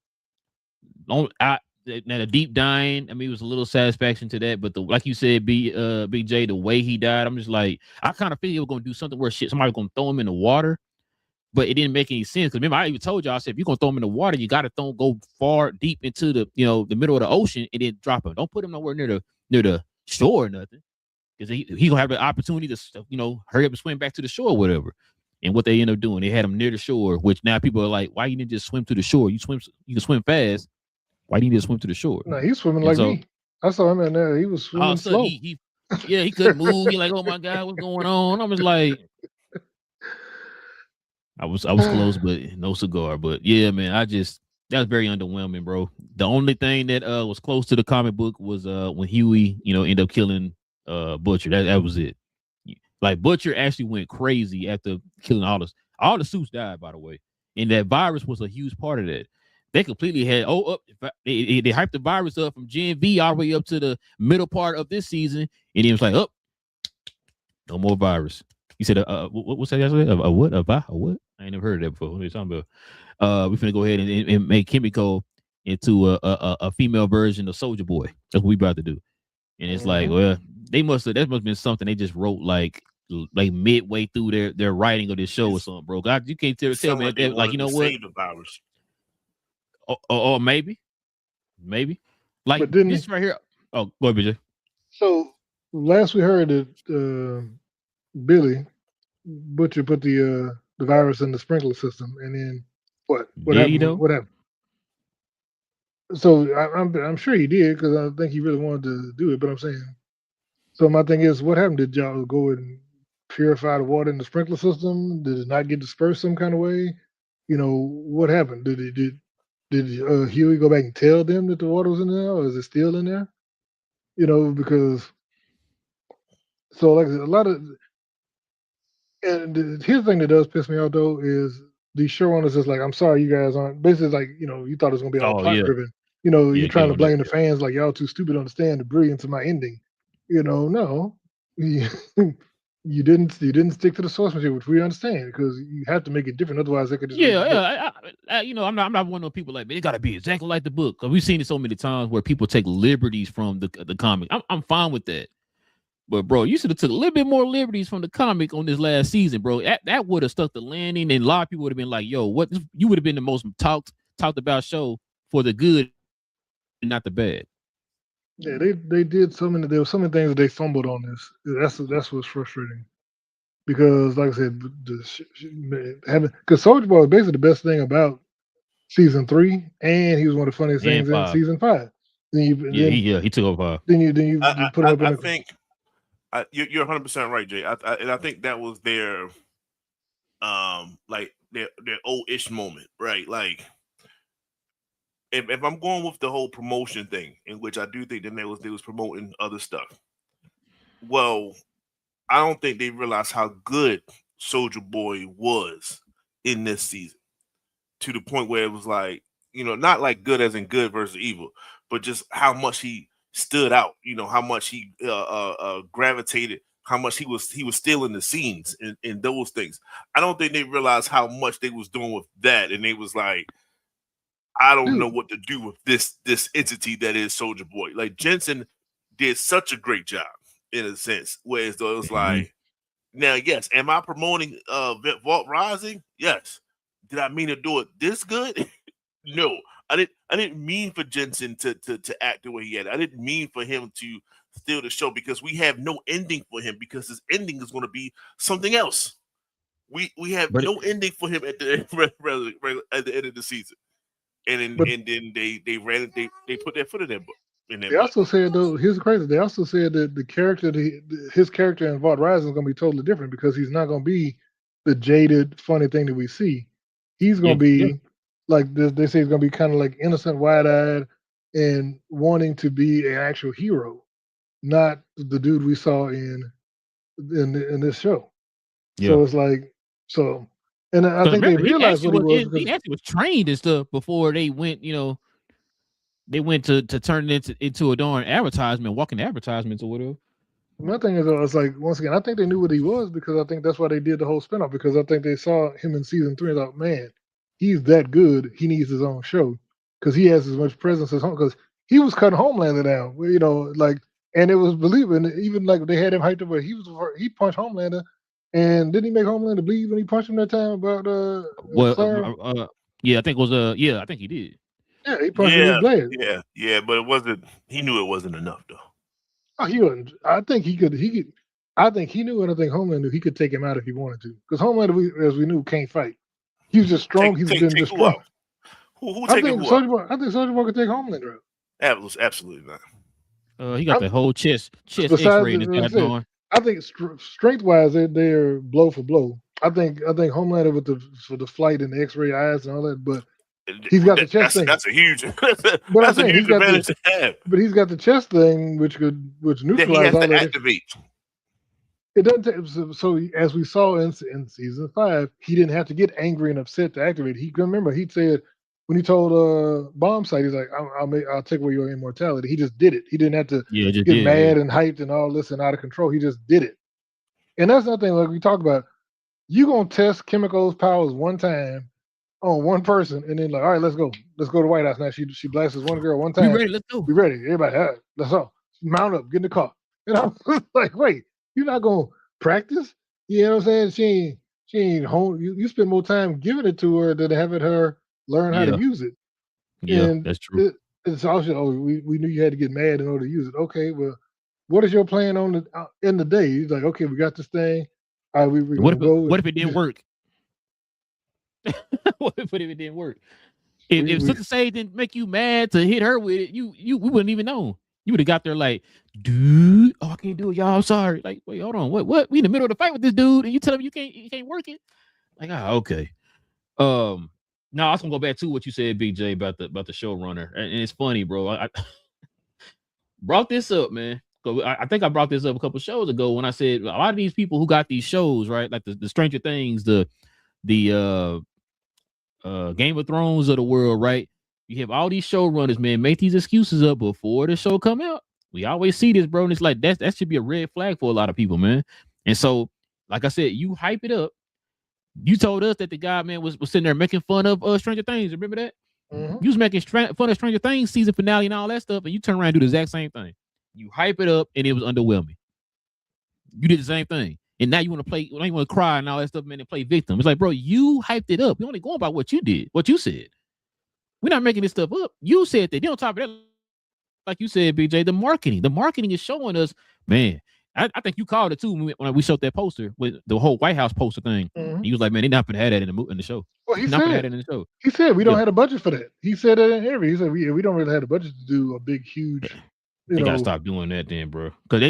the deep dying, I mean, it was a little satisfaction to that, but like you said, BJ, the way he died, I'm just like, I kind of feel he was gonna do something where somebody was gonna throw him in the water, but it didn't make any sense. Because remember, I even told y'all, I said, if you're gonna throw him in the water, you gotta go far deep into the the middle of the ocean and then drop him. Don't put him nowhere near the shore or nothing, because he gonna have the opportunity to hurry up and swim back to the shore or whatever. And what they end up doing, they had him near the shore, which now people are like, why you didn't just swim to the shore? You can swim fast. Why didn't you just swim to the shore? No, he's swimming like me. I saw him in there. He was swimming slow. He couldn't move. He like, oh my God, what's going on? I was like, I was close, but no cigar. But yeah, man, that was very underwhelming, bro. The only thing that was close to the comic book was when Huey, ended up killing Butcher. That was it. Like Butcher actually went crazy after killing all the suits died, by the way, and that virus was a huge part of that. They completely had they hyped the virus up from Gen V all the way up to the middle part of this season, and it was like, no more virus. He said, what's that? A what? A what? I ain't never heard of that before. What are you talking about? We're finna go ahead and make Kimiko into a female version of Soldier Boy. That's what we about to do. And it's like, well, that must have been something they just wrote like midway through their writing of this show or something, bro. God, you can't tell me that, like, you know what? Save the virus. Or maybe, like this right here. Oh, go ahead, BJ. So last we heard that Billy Butcher put the virus in the sprinkler system, and then what happened? What happened? So I'm sure he did, because I think he really wanted to do it. But I'm saying, so my thing is, what happened? Did y'all go and purify the water in the sprinkler system? Did it not get dispersed some kind of way? What happened? Did Huey go back and tell them that the water was in there, or is it still in there? Because so like a lot of, and here's the thing that does piss me off though is these showrunners is like, I'm sorry, you guys aren't. Basically, like you thought it was gonna be all plot driven. You're trying to blame the fans, like y'all too stupid to understand the brilliance of my ending. No, you didn't stick to the source material, which we understand, because you have to make it different. Otherwise, they could just I'm not one of those people like, man, it got to be exactly like the book, because we've seen it so many times where people take liberties from the comic. I'm fine with that, but bro, you should have took a little bit more liberties from the comic on this last season, bro. That would have stuck the landing, and a lot of people would have been like, yo, what? You would have been the most talked about show for the good and not the bad. Yeah, they did so many. There were so many things that they fumbled on this. That's what's frustrating, because like I said, because Soldier Boy was basically the best thing about season 3, and he was one of the funniest things in season 5. He took over. Then you put him up in. I think you're 100% right, Jay. And I think that was their like their old-ish moment, right? Like, if I'm going with the whole promotion thing, in which I do think that they was promoting other stuff. Well, I don't think they realized how good Soldier Boy was in this season, to the point where it was like, not like good as in good versus evil, but just how much he stood out. You know how much he gravitated, how much he was stealing the scenes in those things. I don't think they realized how much they was doing with that, and they was like, I don't know what to do with this entity that is Soldier Boy. Like Jensen did such a great job in a sense, whereas though it was like, now yes, am I promoting Vault Rising? Yes. Did I mean to do it this good? No, I didn't mean for Jensen to act the way he had. I didn't mean for him to steal the show because we have no ending for him because his ending is going to be something else. We have no ending for him at the end of the season. And then they ran it. They put their foot in their book. They also said though, here's crazy. They also said that the character, his character in Vault Rising is going to be totally different because he's not going to be the jaded, funny thing that we see. He's going to be like this. They say he's going to be kind of like innocent, wide-eyed, and wanting to be an actual hero, not the dude we saw in this show. Yeah. So it's like and I think they realized what he was. He actually was trained and stuff before they went. They went to turn it into a darn advertisement, walking advertisements or whatever. My thing is, it's like, once again, I think they knew what he was because I think that's why they did the whole spinoff, because I think they saw him in season 3 and thought, man, he's that good. He needs his own show because he has as much presence as home. Because he was cutting Homelander down, and it was believable. Even like they had him hyped up where he punched Homelander, and didn't he make Homelander bleed when he punched him that time about yeah, I think it was I think he did. Yeah, he punched him blade. Yeah, but it wasn't. He knew it wasn't enough though. Oh, he wouldn't. I think he could. I think he knew, and I think Homelander knew he could take him out if he wanted to. Because Homelander, as we knew, can't fight. He was just strong. He's been just strong. Who take him out? I think Soldier Boy could take Homelander out. Absolutely not. He got the whole chest X-ray in his going. I think strength-wise, they're blow for blow. I think Homelander for the flight and the X-ray eyes and all that, but. He's got the chest thing. That's a huge advantage to have. But he's got the chest thing, which neutralize all that. Activate. It doesn't take, so as we saw in season 5, he didn't have to get angry and upset to activate. He remember he said when he told Bomb Sight, he's like, I'll take away your immortality. He just did it. He didn't have to get mad and hyped and all this and out of control. He just did it. And that's nothing like we talk about. You gonna test chemicals powers one time on one person, and then like, all right, let's go to White House now. She blasts one girl one time. We ready? Let's go. We ready? Everybody, all right, let's go. Mount up, get in the car. And I'm like, wait, you're not gonna practice? You know what I'm saying? She ain't home. You spend more time giving it to her than having her learn how to use it. Yeah, and that's true. It's also we knew you had to get mad in order to use it. Okay, well, what is your plan on in the day? He's like, okay, we got this thing. All right, what if it didn't work? What if it didn't work? If Sister Sage didn't make you mad to hit her with it, we wouldn't even know. You would have got there like, dude, I can't do it, y'all. I'm sorry. Like, wait, hold on. What? We in the middle of the fight with this dude, and you tell him you can't work it? Like, okay. Now I was gonna go back to what you said, BJ, about the showrunner, and it's funny, bro. I brought this up, man. I think I brought this up a couple shows ago when I said a lot of these people who got these shows, right, like the Stranger Things, the Game of Thrones of the world, right? You have all these showrunners, man, make these excuses up before the show come out. We always see this, bro, and it's like that should be a red flag for a lot of people, man. And so, like I said, you hype it up. You told us that the guy, man, was sitting there making fun of Stranger Things. Remember that? Mm-hmm. You was making fun of Stranger Things season finale and all that stuff, and you turn around and do the exact same thing. You hype it up, and it was underwhelming. You did the same thing. And now you want to play, now you want to cry and all that stuff, man, and play victim. It's like, bro, you hyped it up. You're only going by what you did, what you said. We're not making this stuff up. You said that. Then on top of that, like you said, BJ, the marketing is showing us, man. I think you called it too when we showed that poster with the whole White House poster thing. Mm-hmm. He was like, man, they're not gonna have that in the show. Well, he said we don't have a budget for that. He said that in the interview. He said we don't really have the budget to do a big, huge. They gotta stop doing that then, bro. Because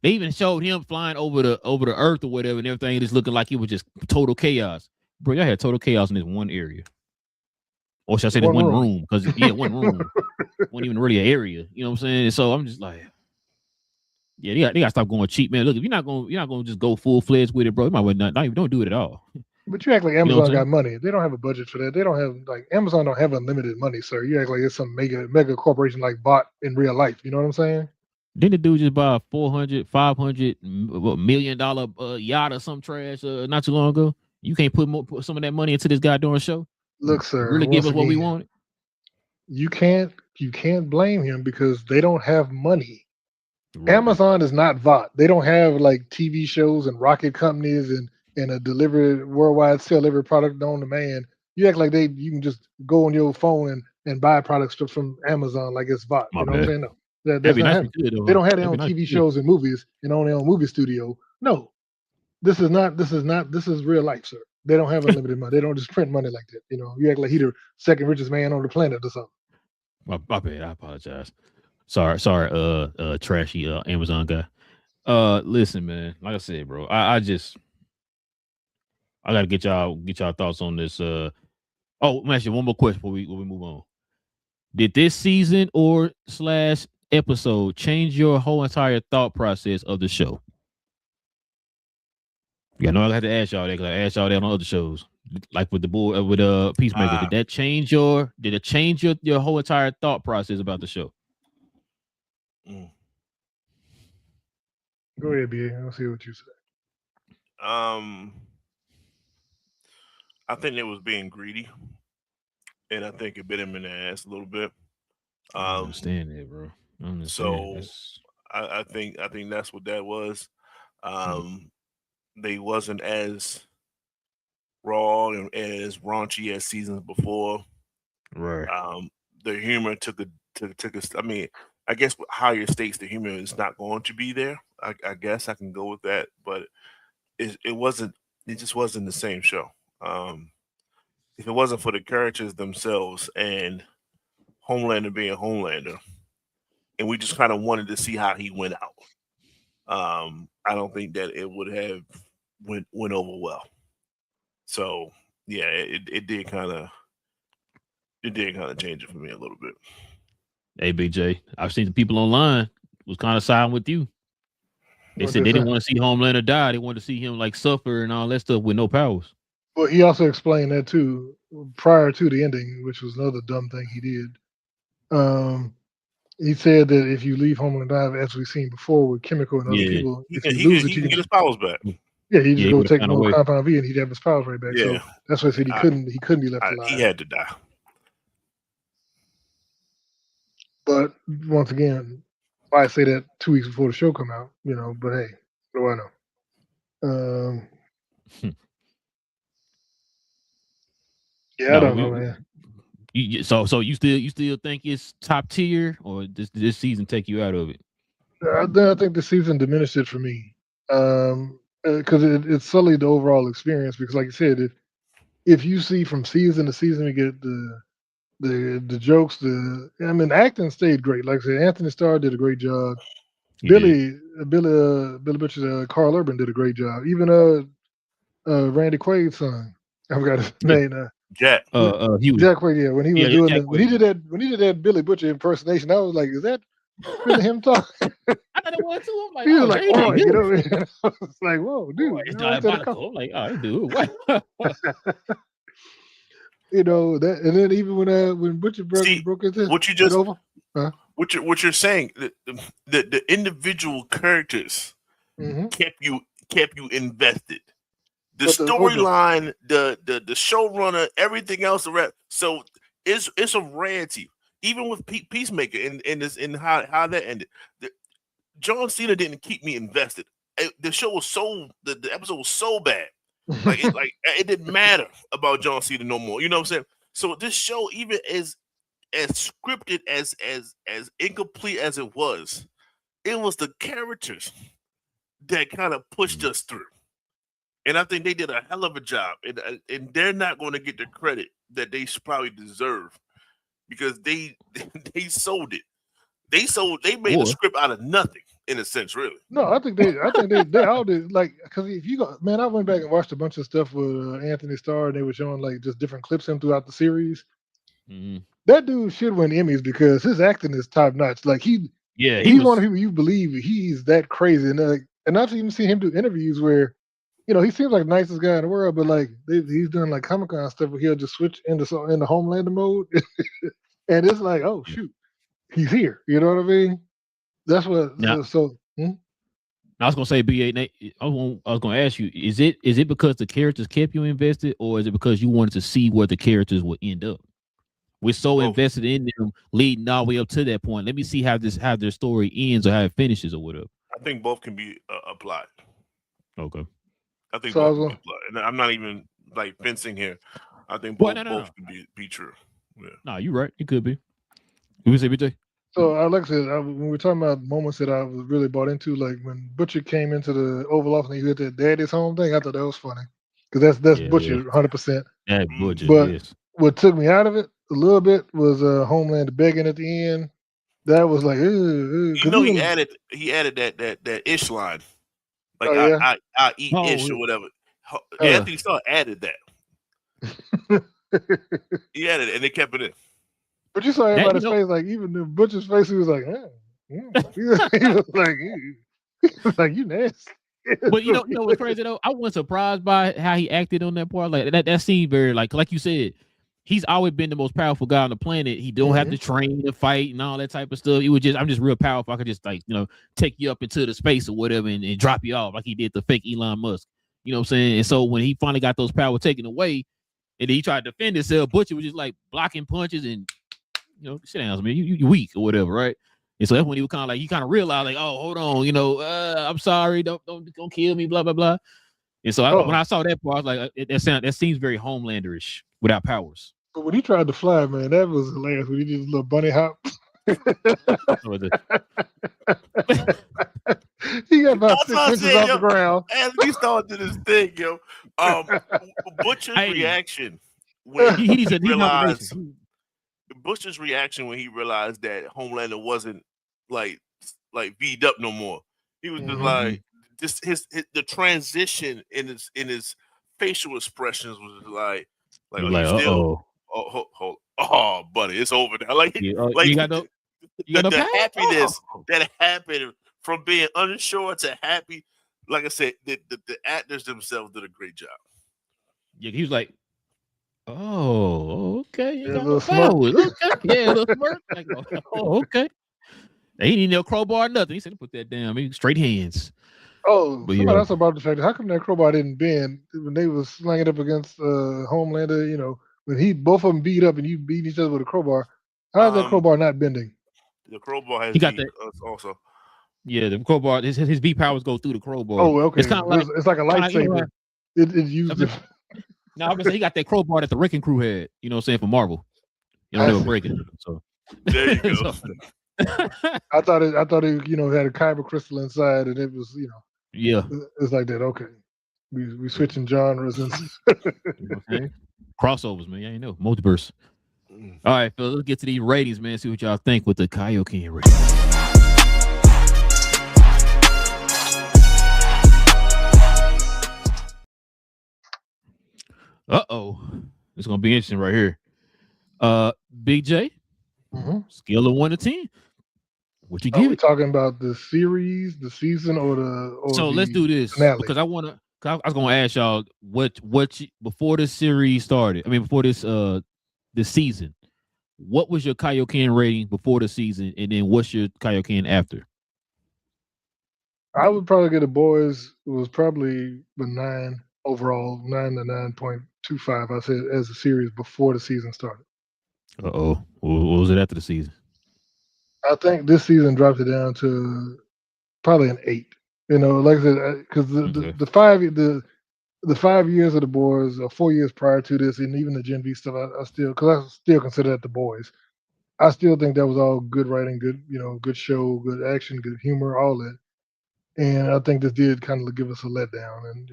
they even showed him flying over the earth or whatever and everything. It's looking like it was just total chaos, bro. Y'all had total chaos in this one area, or should I say this one room? Because one room wasn't even really an area. You know what I'm saying? And so I'm just like, yeah, they gotta stop going cheap, man. Look, if you're not gonna just go full fledged with it, bro, you might well not even don't do it at all. But you act like Amazon got money. They don't have a budget for that. They don't have Amazon don't have unlimited money, sir. You act like it's some mega corporation like bought in real life. You know what I'm saying? Didn't the dude just buy a $400, $500 million yacht or some trash not too long ago? You can't put some of that money into this goddamn show. Look, sir, Really give once us what we again, wanted. you can't blame him because they don't have money. Right. Amazon is not VOT. They don't have like TV shows and rocket companies and a delivery worldwide sell every product on demand. You act like you can just go on your phone and buy products from Amazon like it's VOT. My You know what I'm bad. saying? No, That'd that's be not nice to happening. do it, though. They don't have their That'd be own nice TV to do it. shows and movies and own their own movie studio. No, this is real life, sir. They don't have unlimited money. They don't just print money like that. You know, you act like he the second richest man on the planet or something. My bad. I apologize. Sorry, trashy Amazon guy. Listen, man. Like I said, bro, I gotta get y'all thoughts on this. Oh, let me ask you one more question before we move on. Did this season or / episode change your whole entire thought process of the show? Yeah, I know I had to ask y'all that because I asked y'all that on other shows, like with the boy with Peacemaker. Did it change your whole entire thought process about the show? Go ahead, BA. I'll see what you say. I think it was being greedy, and I think it bit him in the ass a little bit. I understand that, bro. I understand. So I think that's what that was. They wasn't as raw and as raunchy as seasons before. Right. The humor took a. I mean, I guess with higher stakes, the humor is not going to be there. I guess I can go with that, but it wasn't. It just wasn't the same show. If it wasn't for the characters themselves and Homelander being Homelander, and we just kind of wanted to see how he went out, I don't think that it would have went over well. So yeah, it did kind of change it for me a little bit. Hey, BJ, I've seen the people online was kind of siding with you. They said they didn't want to see Homelander die. They wanted to see him like suffer and all that stuff with no powers. Well, he also explained that too prior to the ending, which was another dumb thing he did. He said that if you leave Homelander die, as we've seen before with Chemical and other people, if you lose it, you can get his powers back. Yeah, he just go take more Compound V and he'd have his powers right back. Yeah. So that's why I said he couldn't be left alive. He had to die. But once again, why say that 2 weeks before the show come out? You know, but hey, what do I know? Yeah, I don't know, man. So you still think it's top tier, or this season take you out of it? I think the season diminished it for me, because it sullied the overall experience. Because, like you said, if you see from season to season, we get the jokes. Acting stayed great. Like I said, Anthony Starr did a great job. Billy Butcher's Carl Urban did a great job. Even Randy Quaid's son, I forgot his name. Jack. Huey. Jack Quaid. Yeah, when he was doing when he did that Billy Butcher impersonation, I was like, is that really him talking? I thought it was too. I'm like, he was like, oh, you know, I was like, whoa, dude. It's diabolical. I'm like, oh, dude, what? You know that, and then even when Butcher broke his head, what you just over? Huh? What you're saying, the individual characters kept you invested. The storyline, the showrunner, everything else, so it's a rarity. Even with Peacemaker and how that ended, John Cena didn't keep me invested. The show was the episode was so bad, it didn't matter about John Cena no more. You know what I'm saying? So this show, even as scripted as incomplete as it was the characters that kind of pushed us through. And I think they did a hell of a job, and they're not going to get the credit that they probably deserve because they sold it. They made a script out of nothing in a sense, really. No, I think they all did. Like, because if you go, man, I went back and watched a bunch of stuff with Anthony Starr, and they were showing like just different clips of him throughout the series. Mm-hmm. That dude should win Emmys because his acting is top notch. Like he's one of the people you believe he's that crazy, and I've even seen him do interviews where. You know, he seems like the nicest guy in the world, but like he's doing like Comic-Con stuff where he'll just switch into Homelander mode, and it's like, oh shoot, he's here. You know what I mean? That's what. Now, I was gonna say, BA. I was gonna ask you: is it because the characters kept you invested, or is it because you wanted to see where the characters would end up? We're so invested in them, leading all the way up to that point. Let me see how their story ends or how it finishes or whatever. I think both can be applied. Okay. I think both can be applied, and I'm not even like fencing here. I think both can be true. Yeah. No, you're right. It could be. You say, BJ? So, like I said, when we're talking about moments that I was really bought into, like when Butcher came into the Oval Office and he hit that Daddy's Home thing, I thought that was funny because that's Butcher 100%. That Butcher, but yes. What took me out of it a little bit was Homeland begging at the end. That was like, he added that ish line, like I eat ish or whatever. Anthony Starr added that. He added it, and they kept it in. But you saw everybody's face, like even the Butcher's face, he was like, he was like, you nasty. But you know what's crazy though? I wasn't surprised by how he acted on that part. Like that seemed very like you said, he's always been the most powerful guy on the planet. He don't have to train to fight and all that type of stuff. I'm just real powerful. I could just take you up into the space or whatever and drop you off like he did the fake Elon Musk. You know what I'm saying? And so when he finally got those powers taken away and then he tried to defend himself, Butcher was just like blocking punches and sit down, man. You weak or whatever, right? And so that's when he was kind of realized, like, oh, hold on, I'm sorry, don't kill me, blah blah blah. And so when I saw that part, I was like, that seems very Homelanderish without powers. But when he tried to fly, man, that was hilarious. When he did a little bunny hop. He got about 6 inches off the ground. As he started this thing, Butcher's reaction when he realized. Butcher's reaction when he realized that Homelander wasn't like V'd up no more. He was just like the transition in his facial expressions was like oh buddy, it's over now. The happiness that happened from being unsure to happy. Like I said, the actors themselves did a great job. Yeah, he was like, oh, okay. You got a little smirk. Okay. Yeah, a little smirk. Like, oh, okay. He didn't need no crowbar or nothing. He said, put that down. I mean, straight hands. Oh, somebody else about the fact, how come that crowbar didn't bend when they was slinging up against Homelander? When both of them beat up and you beat each other with a crowbar, how is that crowbar not bending? The crowbar has he got that also. Yeah, the crowbar. His V powers go through the crowbar. Oh, okay. It's kind of like it's like a lightsaber. It used it. No, I was gonna say he got that crowbar that the Wrecking Crew had. You know what I'm saying, for Marvel. They were breaking it. So there you go. I thought it had a kyber crystal inside, and it was yeah, it's like that. Okay, we switching genres and okay. Crossovers, man. Yeah, you know, multiverse. All right, fellas, let's get to these ratings, man. See what y'all think with the Kaioken rating. It's gonna be interesting right here. Big J, scale of 1 to 10. What you give? Are we talking about the series, the season, or so let's do this finale? Because I was gonna ask y'all what before this series started. I mean, before this season, what was your Kaioken rating before the season, and then what's your Kaioken after? I would probably get The Boys. It was probably the 9 overall, 9 to 9.25. I said as a series before the season started. What was it after the season? I think this season dropped it down to probably an 8. Like I said, because the 5 years of The Boys, or 4 years prior to this, and even the Gen V stuff, I still consider that The Boys. I still think that was all good writing, good show, good action, good humor, all that. And I think this did kind of give us a letdown, and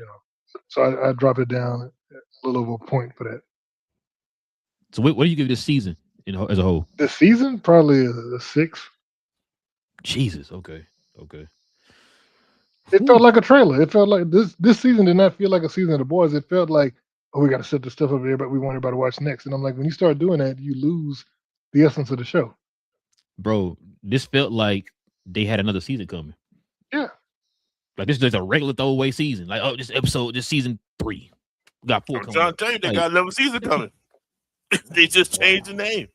so I drop it down a little over a point for that. So what do you give this season as a whole? This season, probably a 6. Jesus, okay. It felt like a trailer. It felt like this season did not feel like a season of The Boys. It felt like, we got to set this stuff up here, but we want everybody to watch next. And I'm like, when you start doing that, you lose the essence of the show. Bro, this felt like they had another season coming. Yeah. Like this is a regular throwaway season. Like, this season 3. We got 4 coming. I'm trying to tell you, they got another season coming. They just changed the name.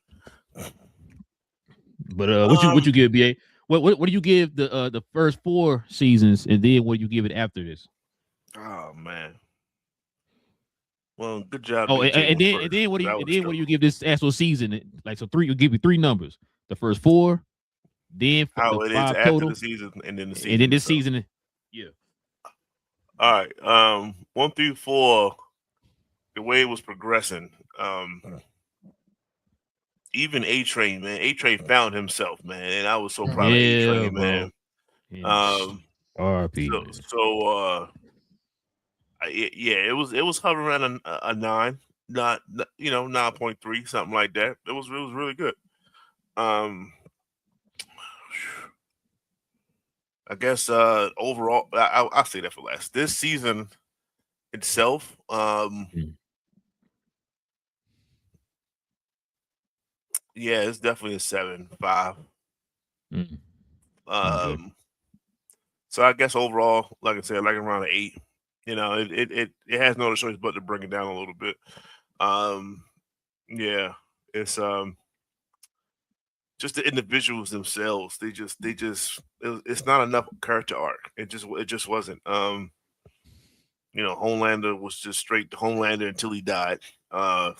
But what you give, BA? What do you give the first 4 seasons, and then what do you give it after this? Oh man. Well, good job. Oh, That you came and on then first, and then what do 'cause I you would've what do you struggled. give this actual season? Like, so 3, you give me 3 numbers. The first 4, then the How it is 5 after the total, season, and then the and then season this itself. season. Yeah. All right. 1 through 4, the way it was progressing. Even A Train, man. A Train found himself, man, and I was so proud of A Yeah, Train, bro. man. And Um, RP, so man. so yeah, it was hovering around a 9, not 9.3, something like that. It was really good. Um, I guess overall, I'll say that for last. This season itself, Mm. yeah, it's definitely a 7.5. Mm. Okay. So I guess overall, like I said, like around an 8. It has no other choice but to bring it down a little bit. Um, yeah, it's just the individuals themselves. It's not enough character arc. It just wasn't. Homelander was just straight Homelander until he died. Uh,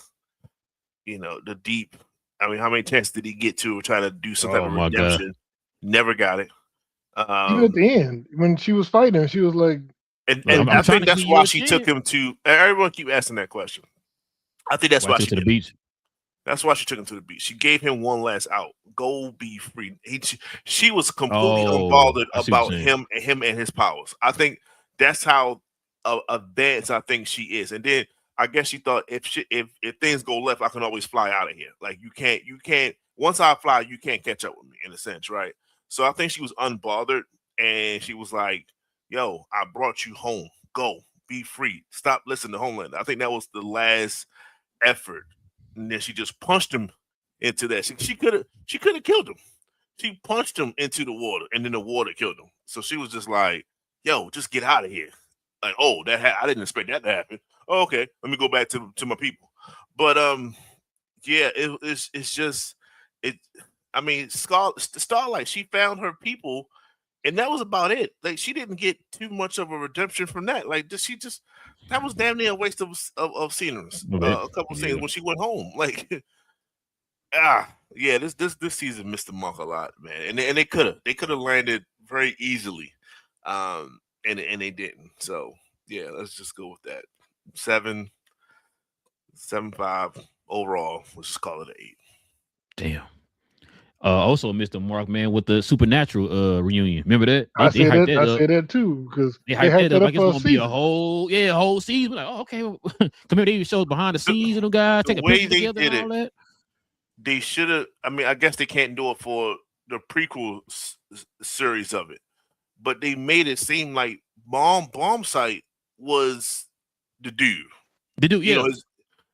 the deep. I mean, how many chances did he get to try to do some type Oh of my God. redemption? Never got it. Even at Um, the end, when she was fighting, she was like, and Look, and I'm I trying think to give that's you why a she took chance. him to. Everyone keep asking that question. I think that's Why I why took she to the did it. beach. That's why she took him to the beach. She gave him one last out. Go be free. She was completely Oh, unbothered I see what about you're saying. him and his powers. I think that's how advanced I think she is. And then I guess she thought if things go left, I can always fly out of here. Like you can't. Once I fly, you can't catch up with me in a sense, right? So I think she was unbothered, and she was like, "Yo, I brought you home. Go be free. Stop listening to Homeland." I think that was the last effort, and then she just punched him into that. She could have killed him. She punched him into the water, and then the water killed him. So she was just like, "Yo, just get out of here." Like, oh, I didn't expect that to happen. Oh, okay, let me go back to my people. But yeah, it's just it. I mean, Starlight, she found her people, and that was about it. Like, she didn't get too much of a redemption from that. Like, she just that was damn near a waste of scenes. My bad. A couple scenes Yeah. when she went home. Like, yeah, this season missed the mark a lot, man. And they could have landed very easily, and they didn't. So yeah, let's just go with that. 7.5 overall. Let's just call it an 8. Damn. Also missed the mark, man, with the Supernatural reunion. Remember that? They I they say hyped that. that I up. say that too because They they hyped hyped that that up up like it's for a gonna be a season. whole season. Like, oh, okay, come here. They show behind the The, scenes and them guys the taking way pictures they together and did all it, that. they should have. I mean, I guess they can't do it for the prequel series of it, but they made it seem like Bomb Site was the dude. They do, You know, yeah. his,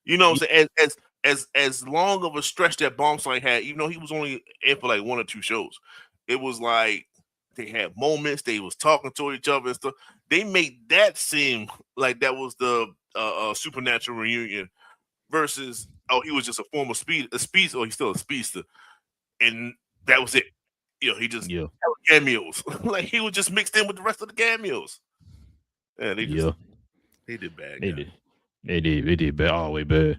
what I'm saying, as long of a stretch that Bomb Site had, even though he was only in for like 1 or 2 shows, it was like they had moments. They was talking to each other and stuff. They made that seem like that was the supernatural reunion versus he was just a former speedster, or he's still a speedster, and that was it. He just Yeah. cameos. Like, he was just mixed in with the rest of the cameos. Yeah, Yeah. they did bad, They guy. did. They did bad, all the way bad.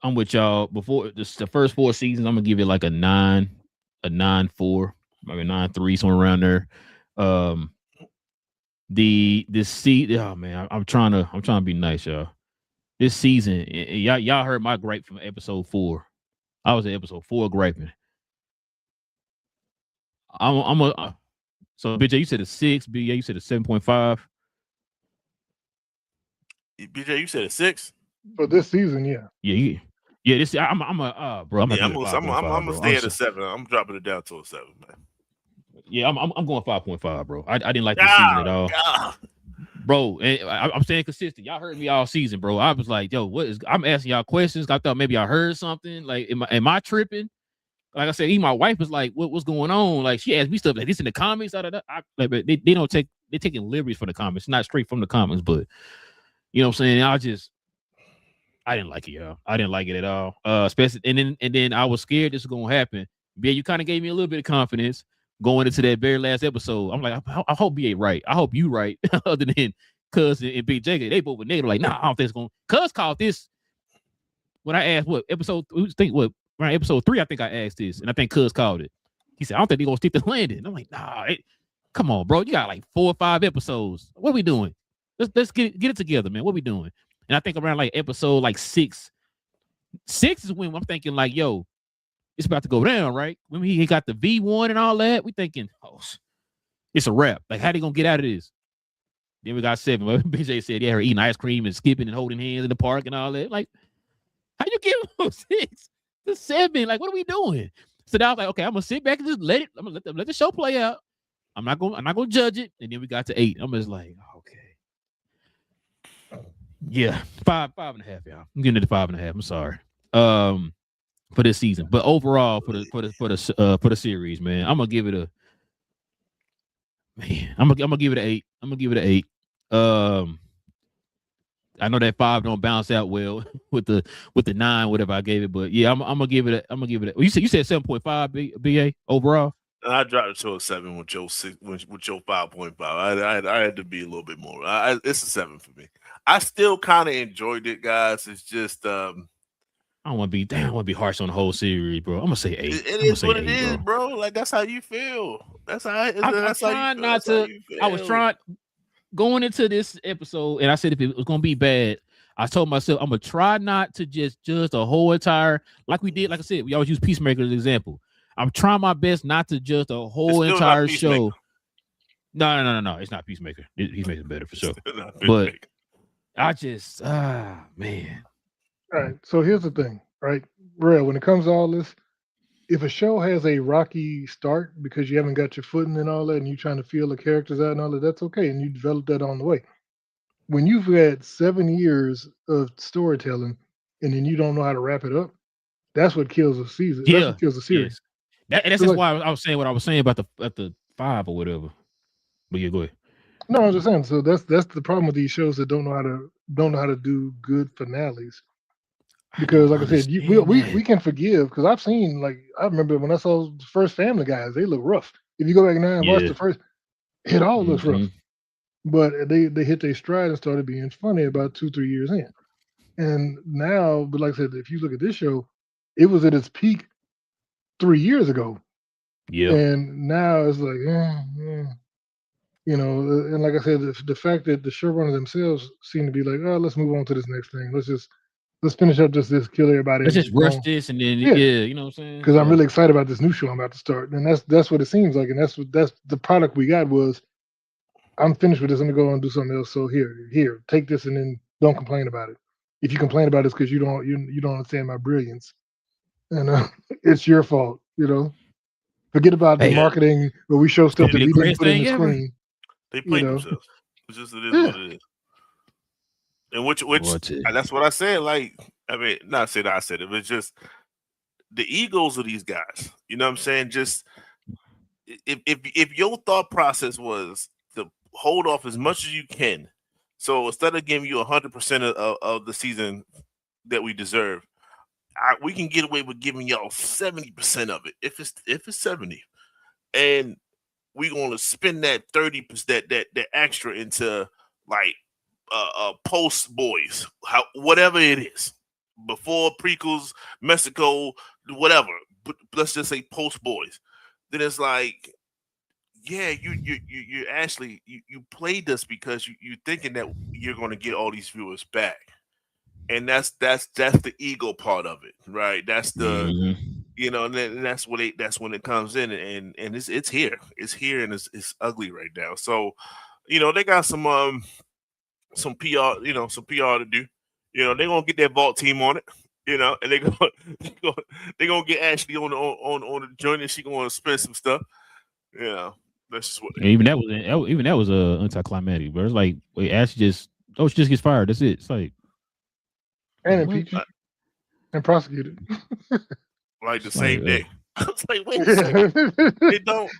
I'm with y'all. Before the first 4 seasons, I'm gonna give it like a 9.4, maybe 9.3, somewhere around there. Um, oh man, I'm trying to be nice, y'all. This season, y'all heard my gripe from episode 4. I was at episode 4 griping. I'm a so BJ, you said a 6. BJ, you said a 7.5. BJ, you said a 6. For this season, yeah. Yeah. This I'm a bro. I'm gonna Yeah, give it a I'm 5.5, gonna bro. stay at a 7. I'm dropping it down to a 7, man. Yeah, I'm going 5.5, bro. I didn't like this season Ah, at all, God. bro. And I'm staying consistent. Y'all heard me all season, bro. I was like, yo, I'm asking y'all questions. I thought maybe I heard something. Like, am I tripping? Like I said, even my wife was like, what's going on? Like, she asked me stuff like this in the comments. Like, but they don't they're taking liberties from the comments, not straight from the comments, but you know what I'm saying? I didn't like it, y'all. I didn't like it at all. Especially and then I was scared this was gonna happen Yeah, you kind of gave me a little bit of confidence going into that very last episode. I'm like, I hope BA right. I hope you right. Other than Cuz and Big J, they both were negative. Like, nah, I don't think it's going. Cuz called this when I asked what episode. Around episode 3, I think I asked this, and I think Cuz called it. He said, I don't think they're gonna stick to landing. And I'm like, nah, come on, bro. You got like 4 or 5 episodes. What are we doing? Let's get it together, man. What are we doing? And I think around like episode like 6 is when I'm thinking like, yo, it's about to go down, right? When he got the V1 and all that, we thinking, oh, it's a wrap. Like, how they gonna get out of this? Then we got 7. BJ said, yeah, her eating ice cream and skipping and holding hands in the park and all that. Like, how you get from 6 to 7? Like, what are we doing? So now I was like, okay, I'm gonna sit back and just let the show play out. I'm not gonna judge it. And then we got to 8. I'm just like, okay. Yeah, 5.5, y'all. I'm getting to the 5.5. I'm sorry. For this season. But overall, for the series, man, I'm gonna give it I'm gonna give it an 8. I'm gonna give it an 8. I know that 5 don't bounce out well with the 9, whatever I gave it, but yeah, I'm gonna give it. You said 7.5 BA overall. I dropped it to a 7 with your 6, with your 5.5. I had to be a little bit more. It's a 7 for me. I still kind of enjoyed it, guys. It's just I don't want to be harsh on the whole series, bro. I'm gonna say 8. It is what it is, bro. Like, that's how you feel. That's how. I'm trying not to. I was trying going into this episode, and I said if it was gonna be bad, I told myself I'm gonna try not to just judge the whole entire, like we did. Like I said, we always use Peacemaker as an example. I'm trying my best not to judge the whole entire show. No. It's not Peacemaker. Peacemaker's better for sure. But I just, man. All right. So here's the thing, right? Real, when it comes to all this, if a show has a rocky start because you haven't got your footing and all that, and you're trying to feel the characters out and all that, that's okay. And you develop that on the way. When you've had 7 years of storytelling and then you don't know how to wrap it up, that's what kills a season. Yeah. That's what kills a series. Yes. That's just why I was saying what I was saying about the 5 or whatever. But yeah, go ahead. No, I'm just saying. So that's the problem with these shows that don't know how to do good finales. Because, like I said, we can forgive. Because I've seen, like, I remember when I saw the first Family Guys, they look rough. If you go back now and watch the first, it all looks rough. But they hit their stride and started being funny about 2-3 years in. And now, but like I said, if you look at this show, it was at its peak 3 years ago. Yeah. And now it's like, you know, and like I said, the fact that the showrunners themselves seem to be like, oh, let's move on to this next thing. Let's finish up just this, kill everybody. Let's just rush this and then you know what I'm saying? Because I'm really excited about this new show I'm about to start. And that's what it seems like. And that's the product we got was, I'm finished with this. Let me go and do something else. So here, take this and then don't complain about it. If you complain about it, it's because you don't understand my brilliance. And it's your fault, you know. Forget about the marketing where we show stuff that we didn't put in the screen. They play themselves. It's just it is what it is. And which and that's what I said. Like, I mean, not say that I said it, but just the egos of these guys. You know what I'm saying? Just if your thought process was to hold off as much as you can, so instead of giving you 100% of the season that we deserve, we can get away with giving y'all 70% of it if it's 70, and we're gonna spend that 30%, that extra into like post boys, whatever it is, before prequels, Mexico, whatever. But let's just say post boys. Then it's like, yeah, you actually you played this because you're thinking that you're going to get all these viewers back, and that's the ego part of it, right? That's the you know, and that's when it comes in, and it's here, and it's ugly right now. So, you know, they got some PR, you know, some PR to do. You know, they're gonna get their vault team on it, you know, and they're gonna get Ashley on the joint, and she gonna spend some stuff. You know, that's just what. Even that was anticlimactic, but it's like, wait, Ashley she just gets fired. That's it. It's like, and impeached and prosecuted, like the same day. I was like, wait a second, it don't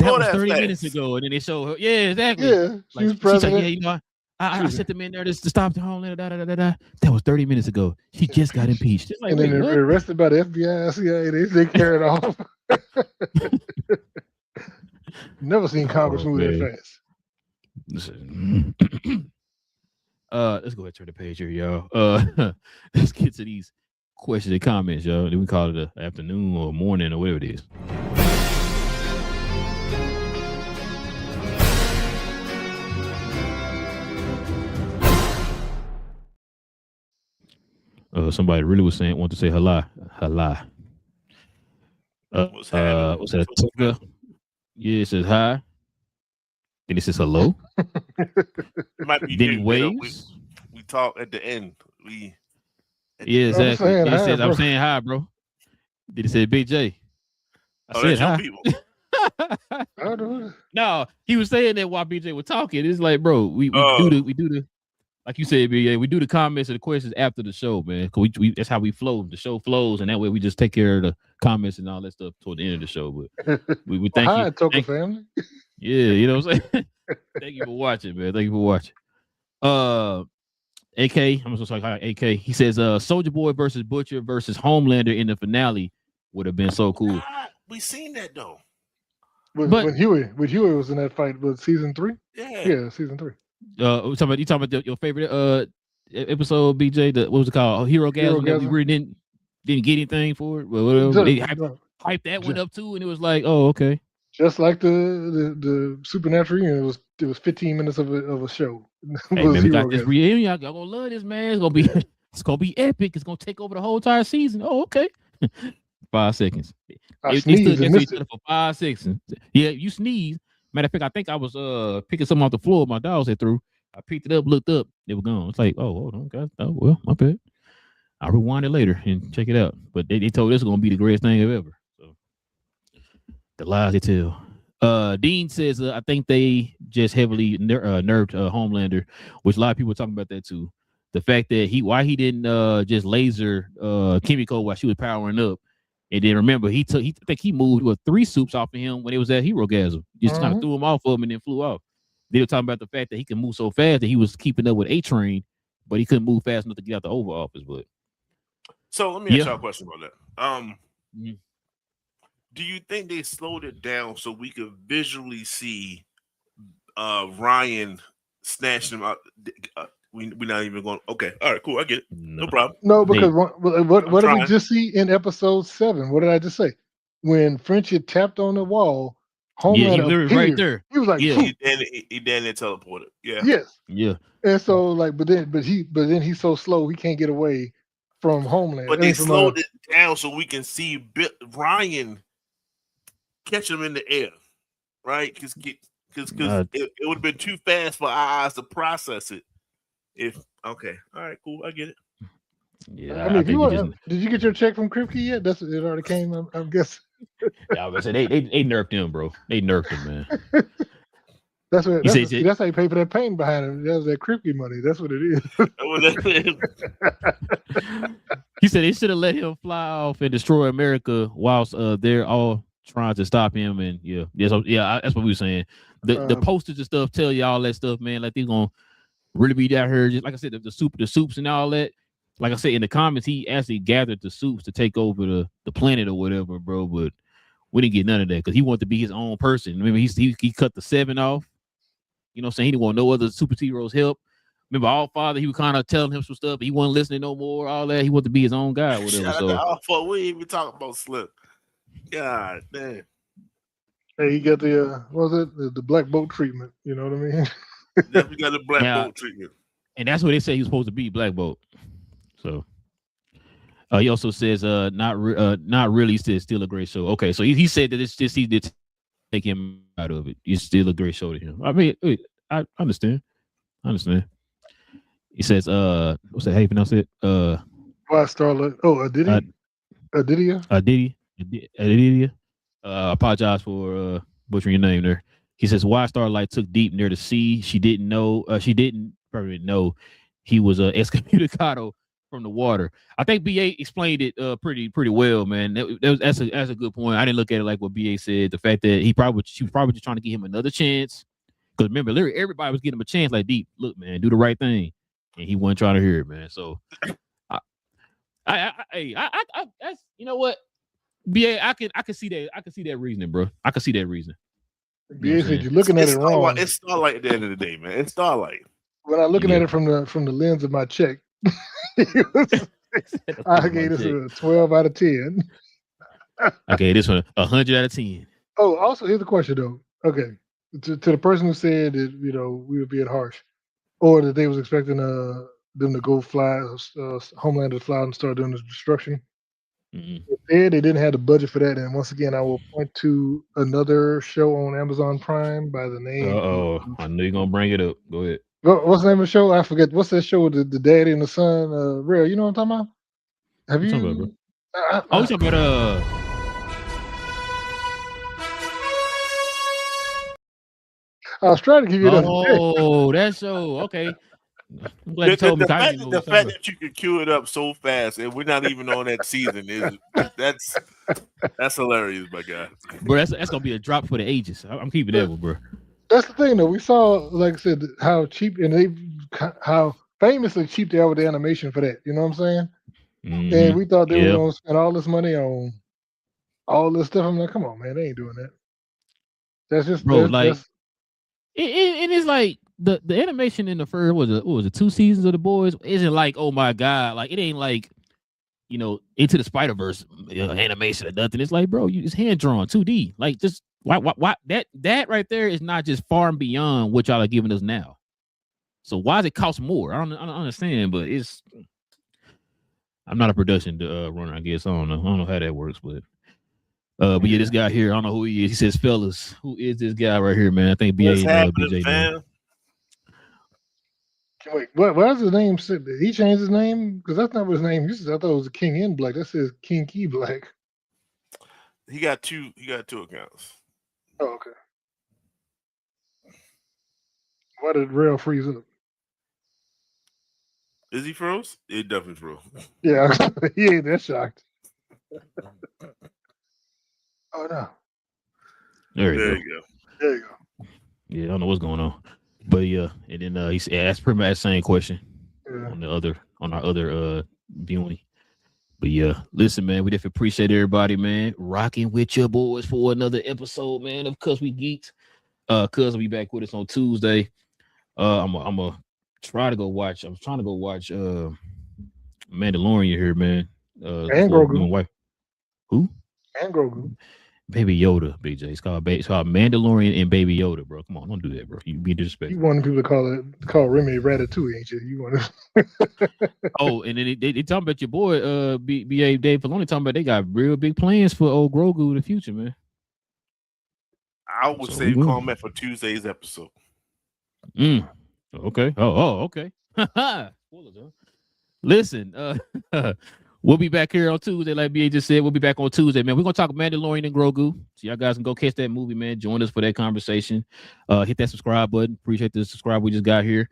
go that 30 fast. minutes ago, and then they show her. Yeah, exactly. Yeah, like, she's president. like, yeah, you know, I sent them in there to stop the whole. That was 30 minutes ago. She just got impeached. Like, and then they're arrested by the FBI, CIA. They carry it off. Never seen Congress move that fast. Let's go ahead and turn the page here, y'all. Let's get to these questions and comments, y'all. Then we call it an afternoon or morning or whatever it is. Somebody really was saying, want to say hello. What's that? Tucker? Yeah, it says hi. Then it says hello. Might be then waves. We talk at the end. Yeah, exactly. It says, I'm saying hi, bro. Did it say Big J? I said hi. People. No, he was saying that while BJ was talking. It's like, bro, we do the like you said, BJ, we do the comments and the questions after the show, man. Cause we that's how we flow. The show flows, and that way we just take care of the comments and all that stuff toward the end of the show. But we thank you, Tucker family. Yeah, you know what I'm saying. Thank you for watching, man. Thank you for watching. AK, I'm supposed to talk AK. He says, Soldier Boy versus Butcher versus Homelander in the finale would have been so cool. We seen that though. When Huey was in that fight with season 3? Yeah, season 3. You talking about your favorite episode, BJ? What was it called? Hero Gasm. We really didn't get anything for it. Well, whatever. They hyped that one up too, and it was like, oh, okay. Just like the Supernatural Union, it was 15 minutes of a show. Hey, man, we got this reunion. Y'all gonna love this, man. It's gonna be epic. It's gonna take over the whole entire season. Oh, okay. 5 seconds. They stood next to each other for 5 seconds. Yeah, you sneeze. Matter of fact, I think I was picking something off the floor. My dogs had threw. I picked it up, looked up. They were gone. It's like, oh, hold on, guys. Oh, well, my bad. I'll rewind it later and check it out. But they told us it's gonna be the greatest thing ever. So the lies they tell. Dean says, I think they just heavily nerfed Homelander, which a lot of people are talking about that too. The fact that why he didn't just laser Kimiko while she was powering up. And then remember, I think he moved 3 soups off of him when it was at Hero Gasm. Just kind of threw him off of him and then flew off. They were talking about the fact that he can move so fast that he was keeping up with A-Train, but he couldn't move fast enough to get out the Oval Office. But so let me ask y'all a question about that. Do you think they slowed it down so we could visually see Ryan snatching him out? We're not even going. Okay, all right, cool. I get it. No problem. No, because what did we just see in episode 7? What did I just say? When French had tapped on the wall, Homelander appeared right there. He was like, he then teleported. Yeah. Yes. Yeah. And so but then he's so slow he can't get away from Homelander. But they slowed it down so we can see Ryan catch him in the air, right? Because it would have been too fast for our eyes to process it. All right, cool, I get it. Yeah, I mean, did you get your check from Kripke yet? It already came, I guess. Yeah, I was say they nerfed him, bro. They nerfed him, man. That's how you pay for that paint behind him. That was that Kripke money. That's what it is. He said they should have let him fly off and destroy America whilst they're all trying to stop him. And that's what we were saying. The posters and stuff tell you all that stuff, man. Like they're gonna really be out here, just like I said, the soups and all that. Like I said in the comments, he actually gathered the soups to take over the planet or whatever, bro. But we didn't get none of that because he wanted to be his own person. Remember, he cut the 7 off. You know what I'm saying? He didn't want no other superheroes help. Remember, Allfather, he was kind of telling him some stuff, but he wasn't listening no more. All that, he wanted to be his own guy or whatever. So we ain't even talking about Slip. God damn. Hey, he got the black boat treatment. You know what I mean? Yeah, we got the black boat treatment, and that's what they say he was supposed to be, black boat. So, he also says, not really. Says still a great show. Okay, so he said that it's just he did take him out of it. It's still a great show to him. I mean, I understand. He says, what's that? How you pronounce it? Why Starlight? Oh, Adidia. I apologize for butchering your name there. He says, why Starlight took Deep near the sea. She didn't know. She didn't probably know he was excommunicado from the water. I think BA explained it pretty well, man. That's a good point. I didn't look at it like what BA said. The fact that she was probably just trying to give him another chance. Because remember, literally everybody was getting him a chance. Like, Deep, look, man, do the right thing, and he wasn't trying to hear it, man. So, I you know what? BA, I can see that. I can see that reasoning, bro. I can see that reasoning. BA said you're looking at it wrong. It's Starlight at the end of the day, man. It's Starlight. When I'm looking at it from the lens of my check, I gave this a 12 out of 10. I gave this one 100 out of 10. Oh, also here's the question though. Okay, to the person who said that we were being harsh, or that they was expecting them to go fly, Homelander to fly and start doing this destruction. They didn't have the budget for that, and once again, I will point to another show on Amazon Prime by the name. I knew you're gonna bring it up. Go ahead. What's the name of the show? I forget. What's that show with the daddy and the son? Real, you know what I'm talking about? Have you? Talking about, bro? You talking about I was trying to give you that. Oh, that show. Okay. I'm glad you told me. The fact that you can cue it up so fast and we're not even on that season that's hilarious, my guy. Bro, that's gonna be a drop for the ages. I'm keeping that one, bro. That's the thing, though. We saw, like I said, how cheap how famously cheap they are with the animation for that. You know what I'm saying? Mm-hmm. And we thought they were gonna spend all this money on all this stuff. I'm like, come on, man, they ain't doing that. That's just it is like the animation in the first was it 2 seasons of The Boys isn't like, oh my god, like it ain't like Into the Spider-Verse animation or nothing. It's like, bro, it's hand drawn 2D. Like, just why that right there is not just far and beyond what y'all are giving us now. So why does it cost more? I don't understand, but I'm not a production runner, I guess. I don't know how that works, but yeah, this guy here, I don't know who he is. He says, fellas, who is this guy right here, man? I think BA and BJ. Man? Wait, what's his name? Did he change his name? Because that's not what his name used to. I thought it was King in Black. That says King Key Black. He got two accounts. Oh, okay. Why did Rail freeze up? Is he froze? It definitely froze. Yeah, he ain't that shocked. Oh no. There you go. Yeah, I don't know what's going on. But yeah, and then he asked pretty much the same question on our other viewing. But yeah, listen, man, we definitely appreciate everybody, man, rocking with your boys for another episode, man, of Cuz We Geek'd. Cuz will be back with us on Tuesday. I'm gonna try to go watch. I'm trying to go watch Mandalorian here, man. And Grogu. Who? And Grogu. Baby Yoda, BJ. It's called Mandalorian and Baby Yoda, bro. Come on, don't do that, bro. You be disrespectful. You want people to call Remy Ratatouille, ain't you? You want to? Oh, and then they talking about your boy, B.A. Dave Filoni, talking about they got real big plans for old Grogu in the future, man. I would say comment for Tuesday's episode. Okay. Oh, okay. Listen, we'll be back here on Tuesday, like BA just said. We'll be back on Tuesday, man. We're gonna talk Mandalorian and Grogu. So y'all guys can go catch that movie, man. Join us for that conversation. Hit that subscribe button. Appreciate the subscribe we just got here.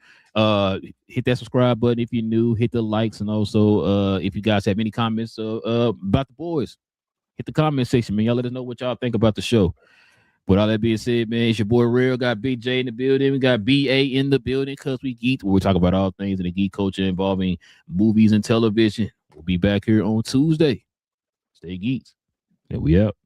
Hit that subscribe button if you're new. Hit the likes, and also if you guys have any comments about the boys, hit the comment section, man. Y'all let us know what y'all think about the show. With all that being said, man, it's your boy Real. Got Big J in the building. We got BA in the building, Cuz We Geek'd, where we talk about all things in the geek culture involving movies and television. We'll be back here on Tuesday. Stay geeked. And we out.